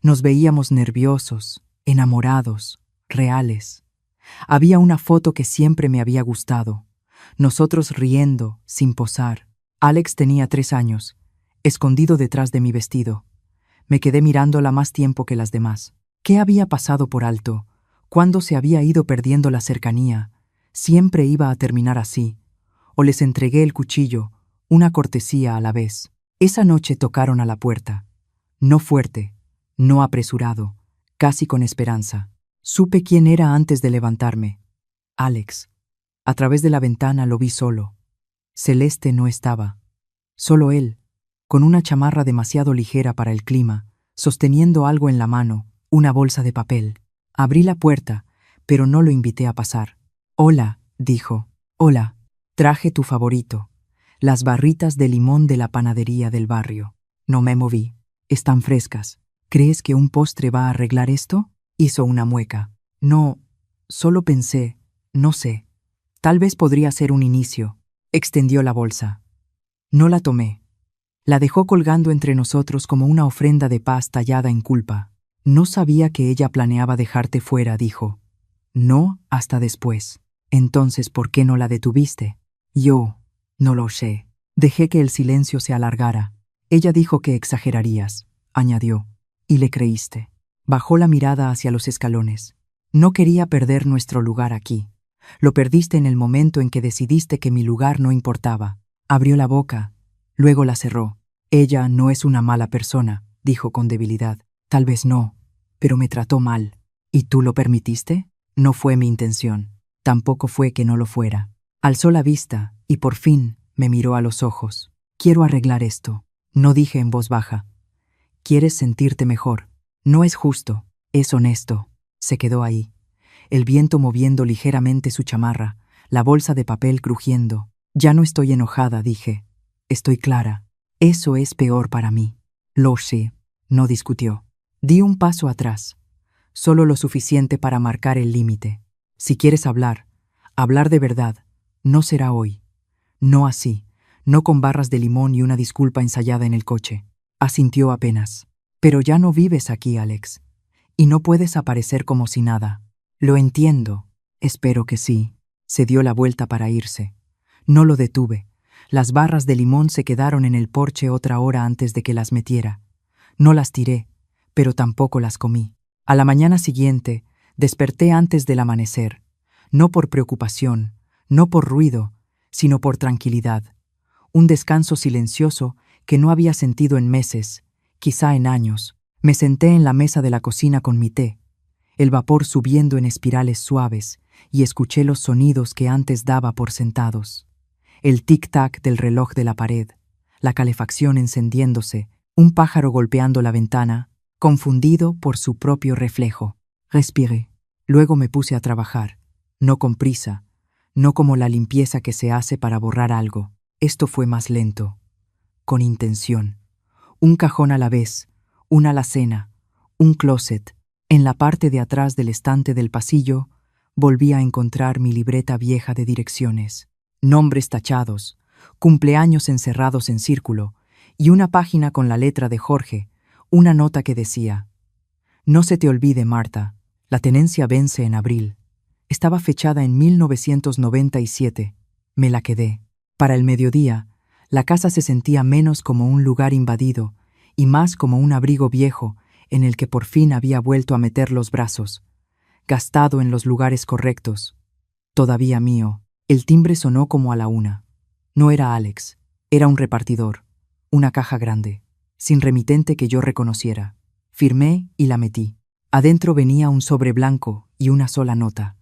Nos veíamos nerviosos, enamorados, reales. Había una foto que siempre me había gustado. Nosotros riendo, sin posar. Alex tenía 3 años, escondido detrás de mi vestido. Me quedé mirándola más tiempo que las demás. ¿Qué había pasado por alto? ¿Cuándo se había ido perdiendo la cercanía? Siempre iba a terminar así. O les entregué el cuchillo, una cortesía a la vez. Esa noche tocaron a la puerta. No fuerte, no apresurado, casi con esperanza. Supe quién era antes de levantarme. Alex. A través de la ventana lo vi solo. Celeste no estaba. Solo él, con una chamarra demasiado ligera para el clima, sosteniendo algo en la mano, una bolsa de papel. Abrí la puerta, pero no lo invité a pasar. «Hola», dijo. «Hola. Traje tu favorito, las barritas de limón de la panadería del barrio». No me moví. «Están frescas. ¿Crees que un postre va a arreglar esto?», hizo una mueca. «No, solo pensé, no sé. Tal vez podría ser un inicio». Extendió la bolsa. No la tomé. La dejó colgando entre nosotros como una ofrenda de paz tallada en culpa. «No sabía que ella planeaba dejarte fuera», dijo. «No hasta después». «Entonces, ¿por qué no la detuviste?» «Yo no lo sé. Dejé que el silencio se alargara. Ella dijo que exagerarías», añadió. «Y le creíste». Bajó la mirada hacia los escalones. «No quería perder nuestro lugar aquí. Lo perdiste en el momento en que decidiste que mi lugar no importaba». Abrió la boca, luego la cerró. «Ella no es una mala persona», dijo con debilidad. «Tal vez no, pero me trató mal». «¿Y tú lo permitiste?» «No fue mi intención. Tampoco fue que no lo fuera». Alzó la vista y por fin me miró a los ojos. «Quiero arreglar esto», no dije en voz baja. «Quieres sentirte mejor. No es justo, es honesto». Se quedó ahí, el viento moviendo ligeramente su chamarra, la bolsa de papel crujiendo. «Ya no estoy enojada», dije. «Estoy clara. Eso es peor para mí». «Lo sé», no discutió. Di un paso atrás, solo lo suficiente para marcar el límite. «Si quieres hablar de verdad, no será hoy. No así, no con barras de limón y una disculpa ensayada en el coche». Asintió apenas. «Pero ya no vives aquí, Alex, y no puedes aparecer como si nada». «Lo entiendo. Espero que sí». Se dio la vuelta para irse. No lo detuve. Las barras de limón se quedaron en el porche otra hora antes de que las metiera. No las tiré, pero tampoco las comí. A la mañana siguiente, desperté antes del amanecer. No por preocupación, no por ruido, sino por tranquilidad. Un descanso silencioso que no había sentido en meses, quizá en años. Me senté en la mesa de la cocina con mi té, el vapor subiendo en espirales suaves, y escuché los sonidos que antes daba por sentados. El tic-tac del reloj de la pared, la calefacción encendiéndose, un pájaro golpeando la ventana, confundido por su propio reflejo. Respiré. Luego me puse a trabajar, no con prisa, no como la limpieza que se hace para borrar algo. Esto fue más lento, con intención. Un cajón a la vez, una alacena, un closet. En la parte de atrás del estante del pasillo, volví a encontrar mi libreta vieja de direcciones. Nombres tachados, cumpleaños encerrados en círculo, y una página con la letra de Jorge, una nota que decía: «No se te olvide, Marta, la tenencia vence en abril». Estaba fechada en 1997. Me la quedé. Para el mediodía, la casa se sentía menos como un lugar invadido y más como un abrigo viejo en el que por fin había vuelto a meter los brazos, gastado en los lugares correctos, todavía mío. El timbre sonó como a la 1. No era Alex, era un repartidor, una caja grande, sin remitente que yo reconociera. Firmé y la metí. Adentro venía un sobre blanco y una sola nota.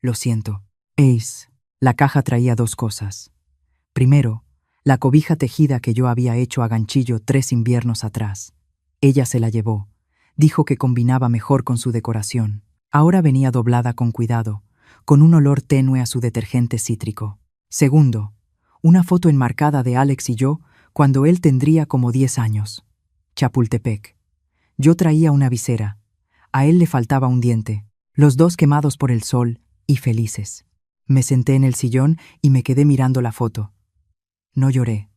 «Lo siento, Ace». La caja traía 2 cosas. Primero, la cobija tejida que yo había hecho a ganchillo 3 inviernos atrás. Ella se la llevó. Dijo que combinaba mejor con su decoración. Ahora venía doblada con cuidado, con un olor tenue a su detergente cítrico. Segundo, una foto enmarcada de Alex y yo cuando él tendría como 10 años. Chapultepec. Yo traía una visera. A él le faltaba un diente. Los 2 quemados por el sol y felices. Me senté en el sillón y me quedé mirando la foto. No lloré.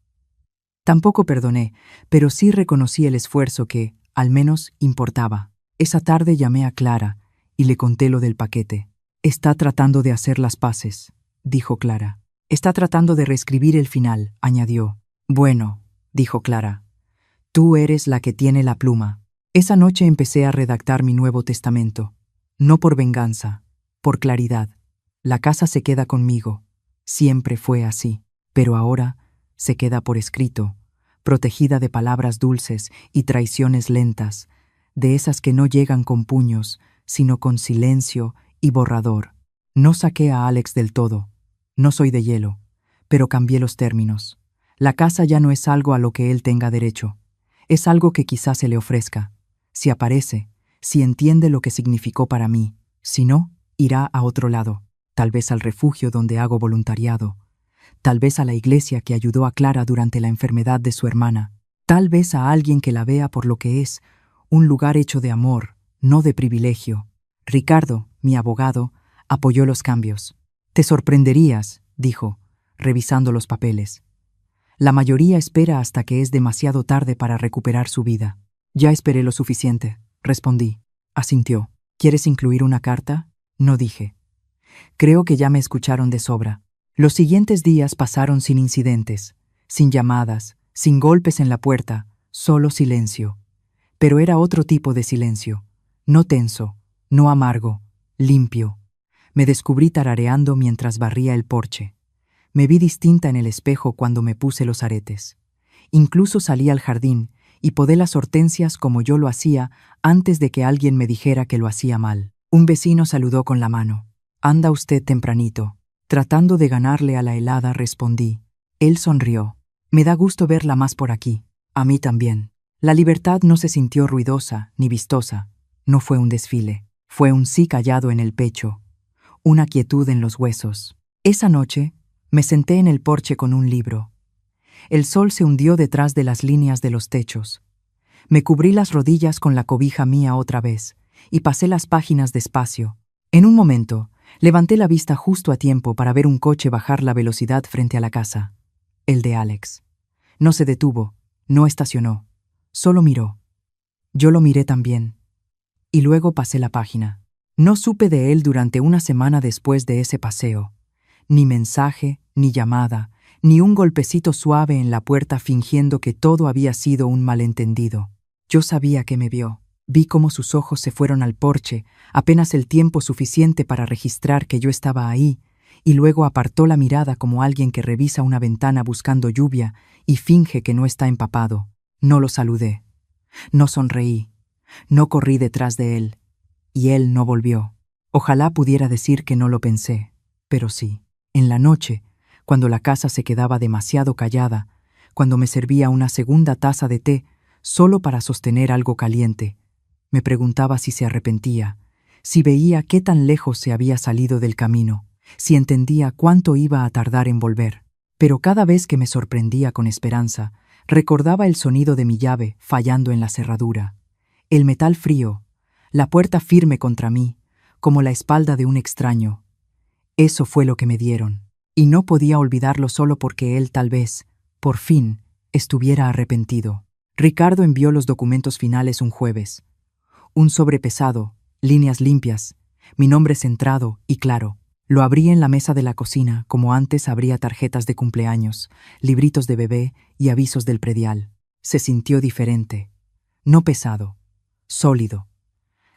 Tampoco perdoné, pero sí reconocí el esfuerzo que, al menos, importaba. Esa tarde llamé a Clara y le conté lo del paquete. «Está tratando de hacer las paces», dijo Clara. «Está tratando de reescribir el final», añadió. «Bueno», dijo Clara, «tú eres la que tiene la pluma». Esa noche empecé a redactar mi Nuevo Testamento. No por venganza, por claridad. La casa se queda conmigo. Siempre fue así. Pero ahora se queda por escrito, protegida de palabras dulces y traiciones lentas, de esas que no llegan con puños, sino con silencio y borrador. No saqué a Alex del todo. No soy de hielo, pero cambié los términos. La casa ya no es algo a lo que él tenga derecho. Es algo que quizás se le ofrezca. Si aparece, si entiende lo que significó para mí. Si no, irá a otro lado. Tal vez al refugio donde hago voluntariado. Tal vez a la iglesia que ayudó a Clara durante la enfermedad de su hermana. Tal vez a alguien que la vea por lo que es, un lugar hecho de amor, no de privilegio. Ricardo, mi abogado, apoyó los cambios. «Te sorprenderías», dijo, revisando los papeles. «La mayoría espera hasta que es demasiado tarde para recuperar su vida». «Ya esperé lo suficiente», respondí. Asintió. «¿Quieres incluir una carta?». No dije. Creo que ya me escucharon de sobra. Los siguientes días pasaron sin incidentes, sin llamadas, sin golpes en la puerta, solo silencio. Pero era otro tipo de silencio, no tenso, no amargo, limpio. Me descubrí tarareando mientras barría el porche. Me vi distinta en el espejo cuando me puse los aretes. Incluso salí al jardín y podé las hortensias como yo lo hacía antes de que alguien me dijera que lo hacía mal. Un vecino saludó con la mano. «Anda usted tempranito». Tratando de ganarle a la helada, respondí. Él sonrió. «Me da gusto verla más por aquí». «A mí también». La libertad no se sintió ruidosa ni vistosa. No fue un desfile. Fue un sí callado en el pecho, una quietud en los huesos. Esa noche me senté en el porche con un libro. El sol se hundió detrás de las líneas de los techos. Me cubrí las rodillas con la cobija mía otra vez y pasé las páginas despacio. En un momento, levanté la vista justo a tiempo para ver un coche bajar la velocidad frente a la casa. El de Alex. No se detuvo, no estacionó, solo miró. Yo lo miré también. Y luego pasé la página. No supe de él durante una semana después de ese paseo. Ni mensaje, ni llamada, ni un golpecito suave en la puerta fingiendo que todo había sido un malentendido. Yo sabía que me vio. Vi cómo sus ojos se fueron al porche, apenas el tiempo suficiente para registrar que yo estaba ahí, y luego apartó la mirada como alguien que revisa una ventana buscando lluvia y finge que no está empapado. No lo saludé, no sonreí, no corrí detrás de él, y él no volvió. Ojalá pudiera decir que no lo pensé, pero sí. En la noche, cuando la casa se quedaba demasiado callada, cuando me servía una segunda taza de té solo para sostener algo caliente, me preguntaba si se arrepentía, si veía qué tan lejos se había salido del camino, si entendía cuánto iba a tardar en volver. Pero cada vez que me sorprendía con esperanza, recordaba el sonido de mi llave fallando en la cerradura, el metal frío, la puerta firme contra mí, como la espalda de un extraño. Eso fue lo que me dieron, y no podía olvidarlo solo porque él tal vez, por fin, estuviera arrepentido. Ricardo envió los documentos finales un jueves. Un sobre pesado, líneas limpias, mi nombre centrado y claro. Lo abrí en la mesa de la cocina, como antes abría tarjetas de cumpleaños, libritos de bebé y avisos del predial. Se sintió diferente, no pesado, sólido.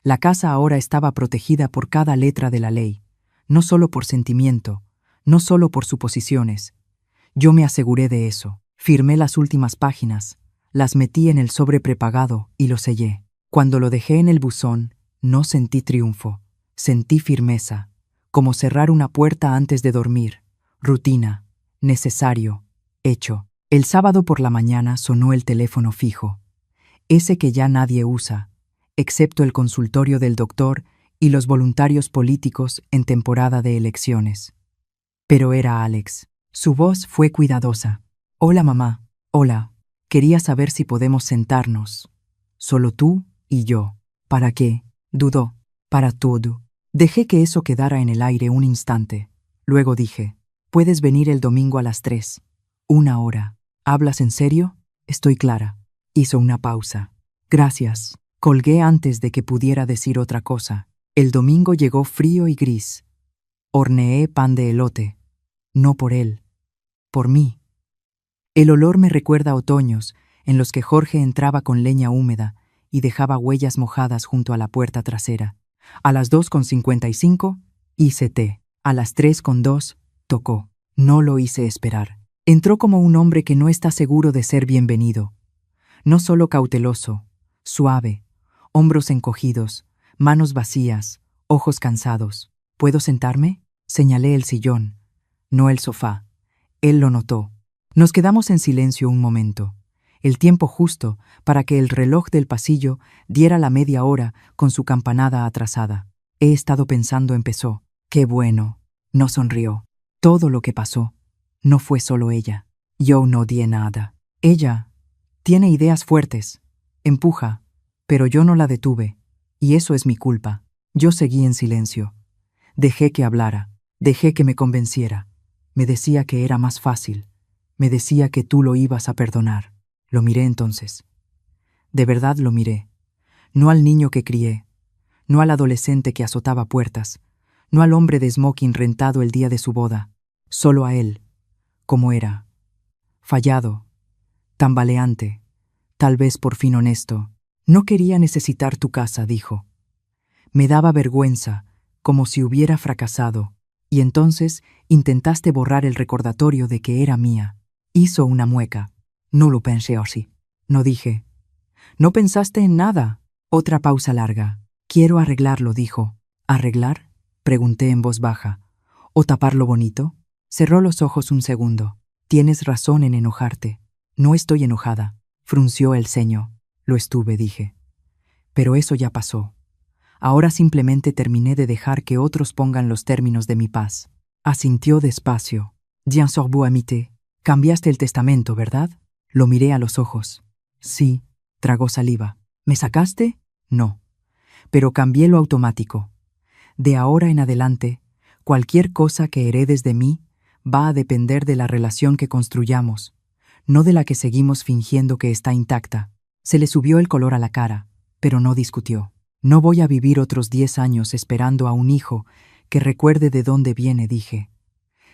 La casa ahora estaba protegida por cada letra de la ley, no solo por sentimiento, no solo por suposiciones. Yo me aseguré de eso. Firmé las últimas páginas, las metí en el sobre prepagado y lo sellé. Cuando lo dejé en el buzón, no sentí triunfo, sentí firmeza, como cerrar una puerta antes de dormir. Rutina, necesario, hecho. El sábado por la mañana sonó el teléfono fijo, ese que ya nadie usa, excepto el consultorio del doctor y los voluntarios políticos en temporada de elecciones. Pero era Alex. Su voz fue cuidadosa. Hola, mamá. Hola. Quería saber si podemos sentarnos. Solo tú y yo. ¿Para qué? Dudó. Para todo. Dejé que eso quedara en el aire un instante. Luego dije, puedes venir el domingo a las 3. 1 hora. ¿Hablas en serio? Estoy clara. Hizo una pausa. Gracias. Colgué antes de que pudiera decir otra cosa. El domingo llegó frío y gris. Horneé pan de elote. No por él. Por mí. El olor me recuerda a otoños en los que Jorge entraba con leña húmeda y dejaba huellas mojadas junto a la puerta trasera. A las 2:55 hice té. A las 3:02 tocó. No lo hice esperar. Entró como un hombre que no está seguro de ser bienvenido. No solo cauteloso, suave, hombros encogidos, manos vacías, ojos cansados. ¿Puedo sentarme? Señalé el sillón, no el sofá. Él lo notó. Nos quedamos en silencio un momento, el tiempo justo para que el reloj del pasillo diera la 1/2 con su campanada atrasada. He estado pensando, empezó. Qué bueno. No sonrió. Todo lo que pasó no fue solo ella. Yo no di nada. Ella tiene ideas fuertes, empuja, pero yo no la detuve, y eso es mi culpa. Yo seguí en silencio. Dejé que hablara, dejé que me convenciera. Me decía que era más fácil. Me decía que tú lo ibas a perdonar. Lo miré entonces. De verdad lo miré. No al niño que crié, no al adolescente que azotaba puertas, no al hombre de smoking rentado el día de su boda, solo a él, como era. Fallado, tambaleante, tal vez por fin honesto. No quería necesitar tu casa, dijo. Me daba vergüenza, como si hubiera fracasado, y entonces intentaste borrar el recordatorio de que era mía. Hizo una mueca. No lo pensé así. No dije. No pensaste en nada. Otra pausa larga. Quiero arreglarlo, dijo. ¿Arreglar? Pregunté en voz baja. ¿O tapar lo bonito? Cerró los ojos un segundo. Tienes razón en enojarte. No estoy enojada. Frunció el ceño. Lo estuve, dije. Pero eso ya pasó. Ahora simplemente terminé de dejar que otros pongan los términos de mi paz. Asintió despacio. Bien sorbu amité. Cambiaste el testamento, ¿verdad? Lo miré a los ojos. Sí, tragó saliva. ¿Me sacaste? No. Pero cambié lo automático. De ahora en adelante, cualquier cosa que heredes de mí va a depender de la relación que construyamos, no de la que seguimos fingiendo que está intacta. Se le subió el color a la cara, pero no discutió. No voy a vivir otros 10 años esperando a un hijo que recuerde de dónde viene, dije.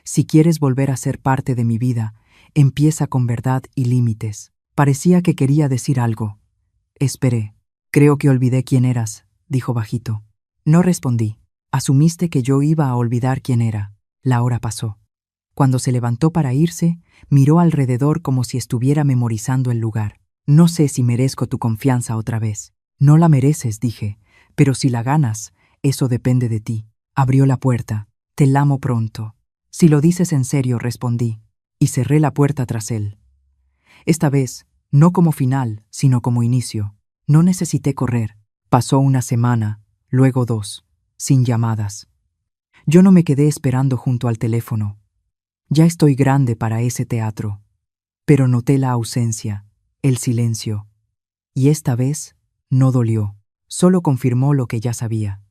Si quieres volver a ser parte de mi vida, empieza con verdad y límites. Parecía que quería decir algo. Esperé. Creo que olvidé quién eras, dijo bajito. No respondí. Asumiste que yo iba a olvidar quién era. La hora pasó. Cuando se levantó para irse, miró alrededor como si estuviera memorizando el lugar. No sé si merezco tu confianza otra vez. No la mereces, dije, pero si la ganas, eso depende de ti. Abrió la puerta. Te amo pronto. Si lo dices en serio, respondí, y cerré la puerta tras él. Esta vez, no como final, sino como inicio. No necesité correr. Pasó una semana, luego 2, sin llamadas. Yo no me quedé esperando junto al teléfono. Ya estoy grande para ese teatro. Pero noté la ausencia, el silencio. Y esta vez no dolió, solo confirmó lo que ya sabía.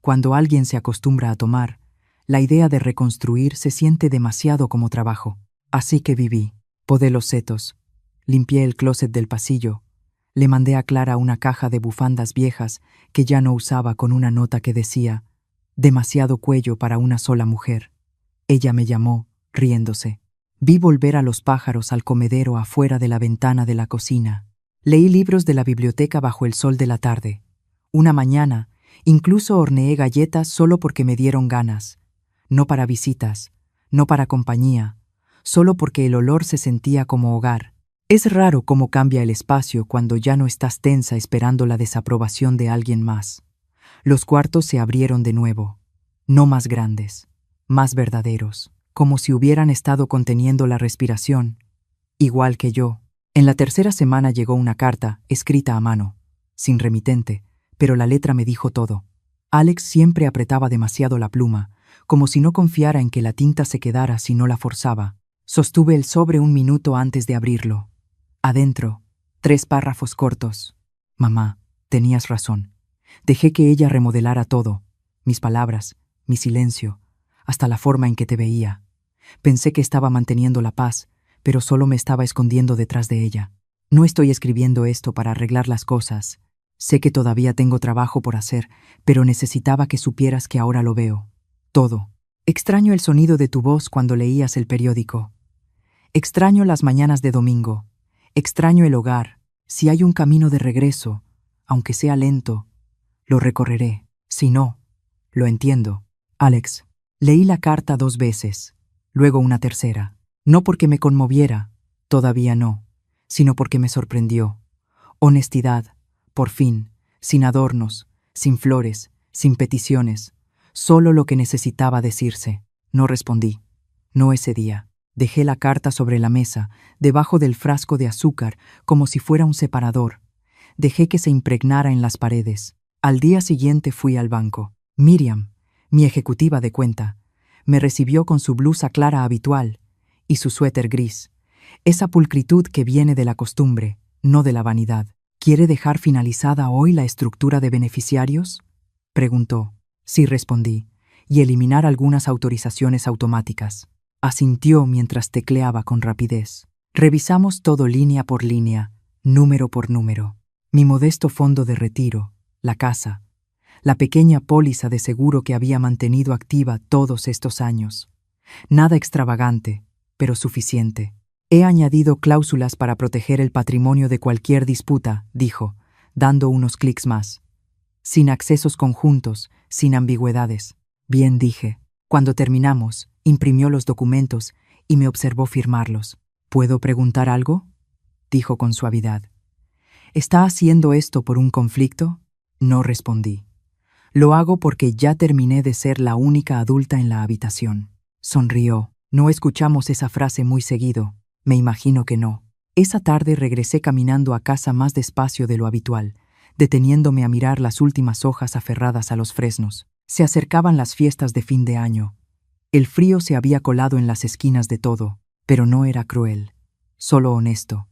Cuando alguien se acostumbra a tomar, la idea de reconstruir se siente demasiado como trabajo. Así que viví, podé los setos, limpié el closet del pasillo, le mandé a Clara una caja de bufandas viejas que ya no usaba con una nota que decía, demasiado cuello para una sola mujer. Ella me llamó, riéndose. Vi volver a los pájaros al comedero afuera de la ventana de la cocina. Leí libros de la biblioteca bajo el sol de la tarde. Una mañana, incluso horneé galletas solo porque me dieron ganas. No para visitas, no para compañía, solo porque el olor se sentía como hogar. Es raro cómo cambia el espacio cuando ya no estás tensa esperando la desaprobación de alguien más. Los cuartos se abrieron de nuevo, no más grandes, más verdaderos, como si hubieran estado conteniendo la respiración, igual que yo. En la tercera semana llegó una carta, escrita a mano, sin remitente, pero la letra me dijo todo. Alex siempre apretaba demasiado la pluma, como si no confiara en que la tinta se quedara si no la forzaba. Sostuve el sobre un minuto antes de abrirlo. Adentro, 3 párrafos cortos. Mamá, tenías razón. Dejé que ella remodelara todo, mis palabras, mi silencio, hasta la forma en que te veía. Pensé que estaba manteniendo la paz, pero solo me estaba escondiendo detrás de ella. No estoy escribiendo esto para arreglar las cosas. Sé que todavía tengo trabajo por hacer, pero necesitaba que supieras que ahora lo veo. Todo. Extraño el sonido de tu voz cuando leías el periódico. Extraño las mañanas de domingo. Extraño el hogar. Si hay un camino de regreso, aunque sea lento, lo recorreré. Si no, lo entiendo. Alex. Leí la carta 2 veces, luego una tercera. No porque me conmoviera, todavía no, sino porque me sorprendió. Honestidad, por fin, sin adornos, sin flores, sin peticiones, solo lo que necesitaba decirse. No respondí. No ese día. Dejé la carta sobre la mesa, debajo del frasco de azúcar, como si fuera un separador. Dejé que se impregnara en las paredes. Al día siguiente fui al banco. Miriam, mi ejecutiva de cuenta, me recibió con su blusa clara habitual y su suéter gris. Esa pulcritud que viene de la costumbre, no de la vanidad. ¿Quiere dejar finalizada hoy la estructura de beneficiarios?, preguntó. Sí, respondí, y eliminar algunas autorizaciones automáticas. Asintió mientras tecleaba con rapidez. Revisamos todo línea por línea, número por número. Mi modesto fondo de retiro, la casa, la pequeña póliza de seguro que había mantenido activa todos estos años. Nada extravagante, pero suficiente. He añadido cláusulas para proteger el patrimonio de cualquier disputa, dijo, dando unos clics más. Sin accesos conjuntos, sin ambigüedades. Bien, dije. Cuando terminamos, imprimió los documentos y me observó firmarlos. ¿Puedo preguntar algo?, dijo con suavidad. ¿Está haciendo esto por un conflicto? No respondí. Lo hago porque ya terminé de ser la única adulta en la habitación. Sonrió. No escuchamos esa frase muy seguido. Me imagino que no. Esa tarde regresé caminando a casa más despacio de lo habitual, deteniéndome a mirar las últimas hojas aferradas a los fresnos. Se acercaban las fiestas de fin de año. El frío se había colado en las esquinas de todo, pero no era cruel, solo honesto,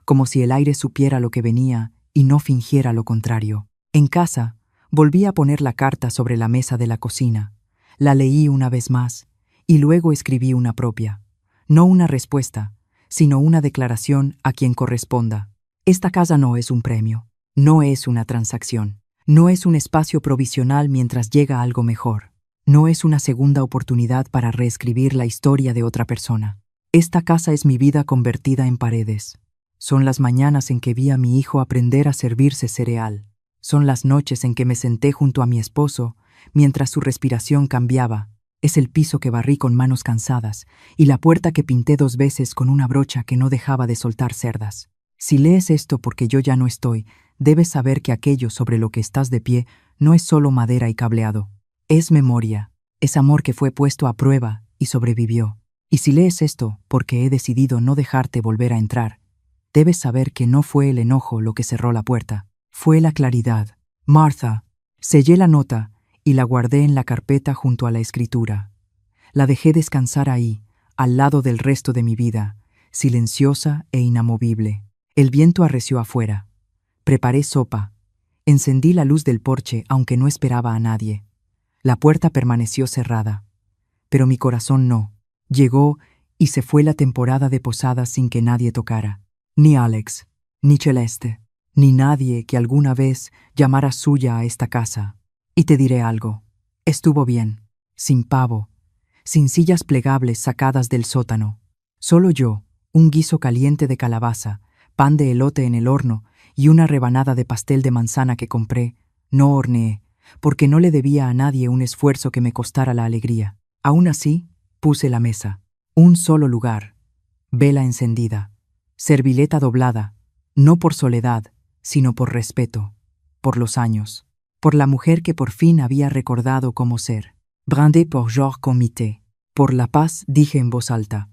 como si el aire supiera lo que venía y no fingiera lo contrario. En casa, volví a poner la carta sobre la mesa de la cocina. La leí una vez más, y luego escribí una propia. No una respuesta, sino una declaración a quien corresponda. Esta casa no es un premio, no es una transacción, no es un espacio provisional mientras llega algo mejor, no es una segunda oportunidad para reescribir la historia de otra persona. Esta casa es mi vida convertida en paredes. Son las mañanas en que vi a mi hijo aprender a servirse cereal. Son las noches en que me senté junto a mi esposo mientras su respiración cambiaba, Es el piso que barrí con manos cansadas y la puerta que pinté 2 veces con una brocha que no dejaba de soltar cerdas. Si lees esto porque yo ya no estoy, debes saber que aquello sobre lo que estás de pie no es solo madera y cableado. Es memoria, es amor que fue puesto a prueba y sobrevivió. Y si lees esto porque he decidido no dejarte volver a entrar, debes saber que no fue el enojo lo que cerró la puerta, fue la claridad. Martha. Sellé la nota y la guardé en la carpeta junto a la escritura. La dejé descansar ahí, al lado del resto de mi vida, silenciosa e inamovible. El viento arreció afuera. Preparé sopa. Encendí la luz del porche aunque no esperaba a nadie. La puerta permaneció cerrada. Pero mi corazón no. Llegó y se fue la temporada de posadas sin que nadie tocara. Ni Alex, ni Celeste, ni nadie que alguna vez llamara suya a esta casa. Y te diré algo. Estuvo bien. Sin pavo. Sin sillas plegables sacadas del sótano. Solo yo, un guiso caliente de calabaza, pan de elote en el horno y una rebanada de pastel de manzana que compré, no horneé, porque no le debía a nadie un esfuerzo que me costara la alegría. Aún así, puse la mesa. Un solo lugar. Vela encendida. Servileta doblada, no por soledad, sino por respeto, por los años, por la mujer que por fin había recordado cómo ser. Brindé por Georges Comité. Por la paz dije en voz alta.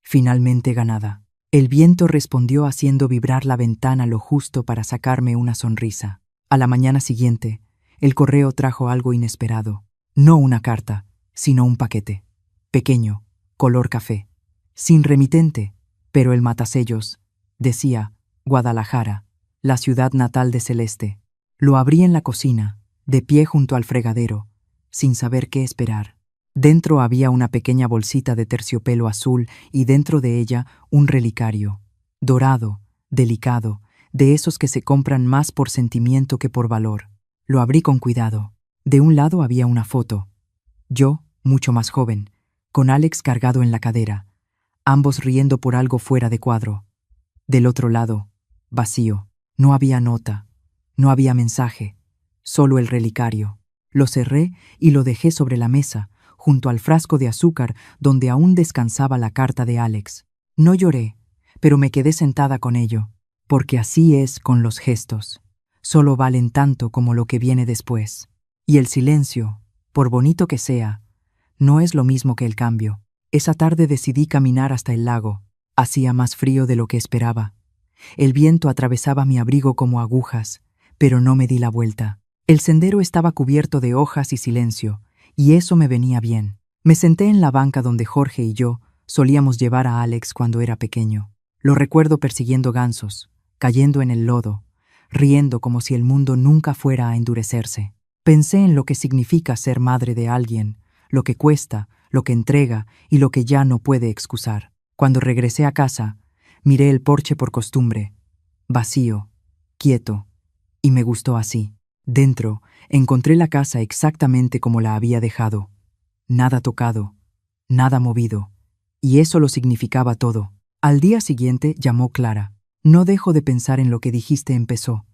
Finalmente ganada. El viento respondió haciendo vibrar la ventana lo justo para sacarme una sonrisa. A la mañana siguiente, el correo trajo algo inesperado. No una carta, sino un paquete. Pequeño, color café. Sin remitente, pero el matasellos. Decía, Guadalajara, la ciudad natal de Celeste. Lo abrí en la cocina, de pie junto al fregadero, sin saber qué esperar. Dentro había una pequeña bolsita de terciopelo azul y dentro de ella un relicario, dorado, delicado, de esos que se compran más por sentimiento que por valor. Lo abrí con cuidado. De un lado había una foto. Yo, mucho más joven, con Alex cargado en la cadera, ambos riendo por algo fuera de cuadro. Del otro lado, vacío. No había nota, no había mensaje, solo el relicario. Lo cerré y lo dejé sobre la mesa, junto al frasco de azúcar donde aún descansaba la carta de Alex. No lloré, pero me quedé sentada con ello, porque así es con los gestos. Solo valen tanto como lo que viene después. Y el silencio, por bonito que sea, no es lo mismo que el cambio. Esa tarde decidí caminar hasta el lago. Hacía más frío de lo que esperaba. El viento atravesaba mi abrigo como agujas, pero no me di la vuelta. El sendero estaba cubierto de hojas y silencio, y eso me venía bien. Me senté en la banca donde Jorge y yo solíamos llevar a Alex cuando era pequeño. Lo recuerdo persiguiendo gansos, cayendo en el lodo, riendo como si el mundo nunca fuera a endurecerse. Pensé en lo que significa ser madre de alguien, lo que cuesta, lo que entrega y lo que ya no puede excusar. Cuando regresé a casa, miré el porche por costumbre, vacío, quieto, y me gustó así. Dentro, encontré la casa exactamente como la había dejado. Nada tocado, nada movido, y eso lo significaba todo. Al día siguiente llamó Clara. No dejo de pensar en lo que dijiste, empezó.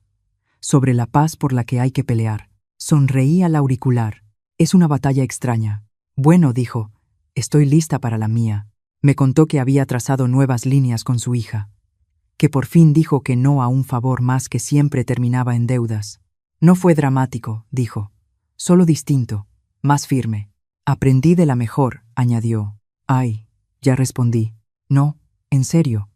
Sobre la paz por la que hay que pelear. Sonreí al auricular. Es una batalla extraña. Bueno, dijo, estoy lista para la mía. Me contó que había trazado nuevas líneas con su hija. Que por fin dijo que no a un favor más que siempre terminaba en deudas. No fue dramático, dijo. Solo distinto, más firme. Aprendí de la mejor, añadió. Ay, ya respondí. No, en serio.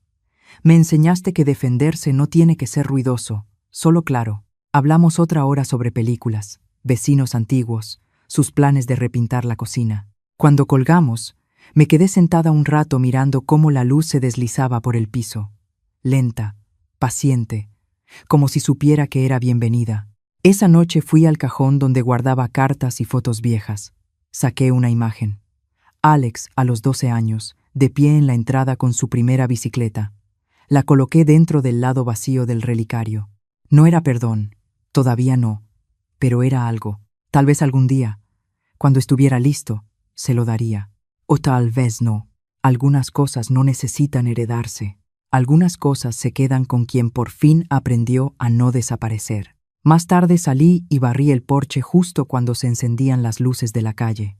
Me enseñaste que defenderse no tiene que ser ruidoso, solo claro. Hablamos otra hora sobre películas, vecinos antiguos, sus planes de repintar la cocina. Cuando colgamos, me quedé sentada un rato mirando cómo la luz se deslizaba por el piso. Lenta, paciente, como si supiera que era bienvenida. Esa noche fui al cajón donde guardaba cartas y fotos viejas. Saqué una imagen. Alex, a los 12 años, de pie en la entrada con su primera bicicleta. La coloqué dentro del lado vacío del relicario. No era perdón, todavía no, pero era algo. Tal vez algún día, cuando estuviera listo, se lo daría. O tal vez no. Algunas cosas no necesitan heredarse. Algunas cosas se quedan con quien por fin aprendió a no desaparecer. Más tarde salí y barrí el porche justo cuando se encendían las luces de la calle.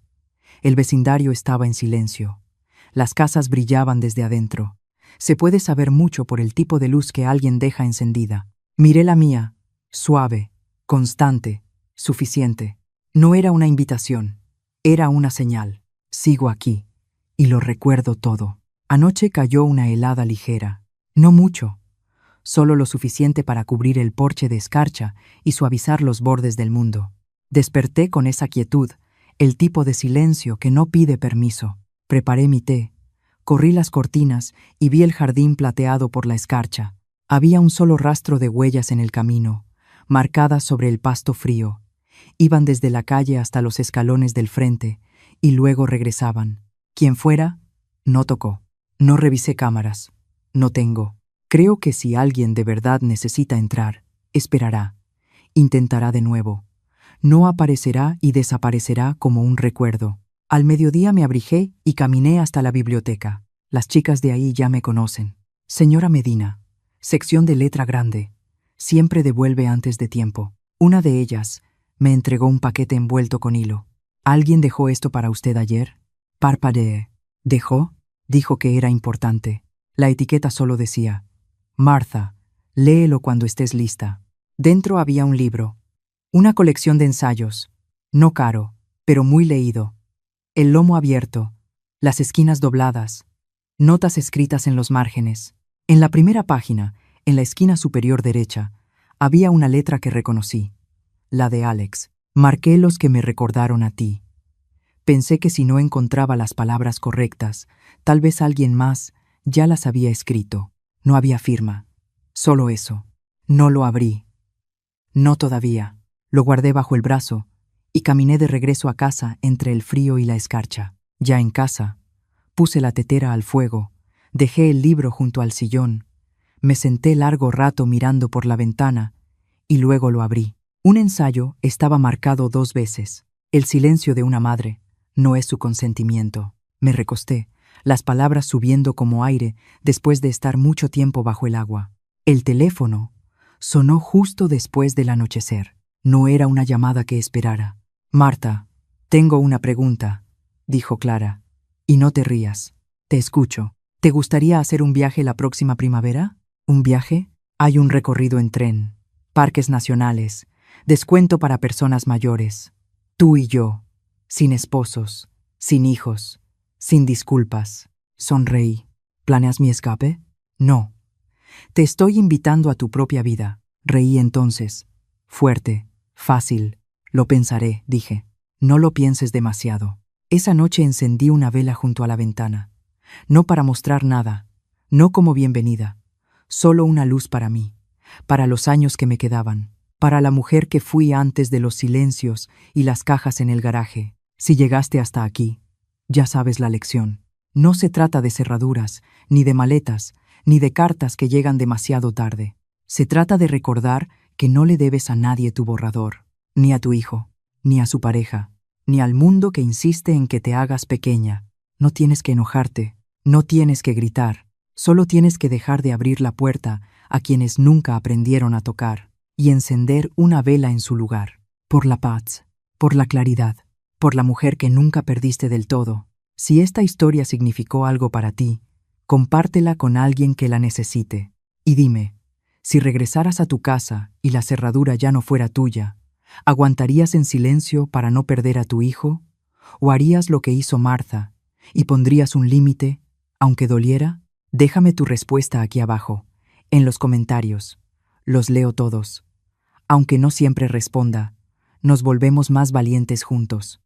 El vecindario estaba en silencio. Las casas brillaban desde adentro. Se puede saber mucho por el tipo de luz que alguien deja encendida. Miré la mía, suave, constante, suficiente. No era una invitación, era una señal. Sigo aquí, y lo recuerdo todo. Anoche cayó una helada ligera. No mucho, solo lo suficiente para cubrir el porche de escarcha y suavizar los bordes del mundo. Desperté con esa quietud, el tipo de silencio que no pide permiso. Preparé mi té, corrí las cortinas y vi el jardín plateado por la escarcha. Había un solo rastro de huellas en el camino, marcadas sobre el pasto frío. Iban desde la calle hasta los escalones del frente y luego regresaban. Quien fuera, no tocó. No revisé cámaras. No tengo. Creo que si alguien de verdad necesita entrar, esperará. Intentará de nuevo. No aparecerá y desaparecerá como un recuerdo. Al mediodía me abrigué y caminé hasta la biblioteca. Las chicas de ahí ya me conocen. Señora Medina, sección de letra grande. Siempre devuelve antes de tiempo. Una de ellas me entregó un paquete envuelto con hilo. ¿Alguien dejó esto para usted ayer? Parpadeé. ¿Dejó? Dijo que era importante. La etiqueta solo decía: Martha, léelo cuando estés lista. Dentro había un libro. Una colección de ensayos. No caro, pero muy leído. El lomo abierto, las esquinas dobladas, notas escritas en los márgenes. En la primera página, en la esquina superior derecha, había una letra que reconocí. La de Alex. Marqué los que me recordaron a ti. Pensé que si no encontraba las palabras correctas, tal vez alguien más ya las había escrito. No había firma. Solo eso. No lo abrí. No todavía. Lo guardé bajo el brazo y caminé de regreso a casa entre el frío y la escarcha. Ya en casa, puse la tetera al fuego, dejé el libro junto al sillón, me senté largo rato mirando por la ventana y luego lo abrí. Un ensayo estaba marcado 2 veces. El silencio de una madre no es su consentimiento. Me recosté, las palabras subiendo como aire después de estar mucho tiempo bajo el agua. El teléfono sonó justo después del anochecer. No era una llamada que esperara. Marta, tengo una pregunta, dijo Clara. Y no te rías. Te escucho. ¿Te gustaría hacer un viaje la próxima primavera? ¿Un viaje? Hay un recorrido en tren, parques nacionales, descuento para personas mayores. Tú y yo, sin esposos, sin hijos, sin disculpas. Sonreí. ¿Planeas mi escape? No. Te estoy invitando a tu propia vida. Reí entonces. Fuerte, fácil. Lo pensaré, dije. No lo pienses demasiado. Esa noche encendí una vela junto a la ventana. No para mostrar nada, no como bienvenida. Solo una luz para mí, para los años que me quedaban, para la mujer que fui antes de los silencios y las cajas en el garaje. Si llegaste hasta aquí, ya sabes la lección. No se trata de cerraduras, ni de maletas, ni de cartas que llegan demasiado tarde. Se trata de recordar que no le debes a nadie tu borrador, ni a tu hijo, ni a su pareja, ni al mundo que insiste en que te hagas pequeña. No tienes que enojarte, no tienes que gritar, solo tienes que dejar de abrir la puerta a quienes nunca aprendieron a tocar y encender una vela en su lugar, por la paz, por la claridad, por la mujer que nunca perdiste del todo. Si esta historia significó algo para ti, compártela con alguien que la necesite. Y dime, si regresaras a tu casa y la cerradura ya no fuera tuya, ¿aguantarías en silencio para no perder a tu hijo? ¿O harías lo que hizo Martha y pondrías un límite, aunque doliera? Déjame tu respuesta aquí abajo, en los comentarios. Los leo todos. Aunque no siempre responda, nos volvemos más valientes juntos.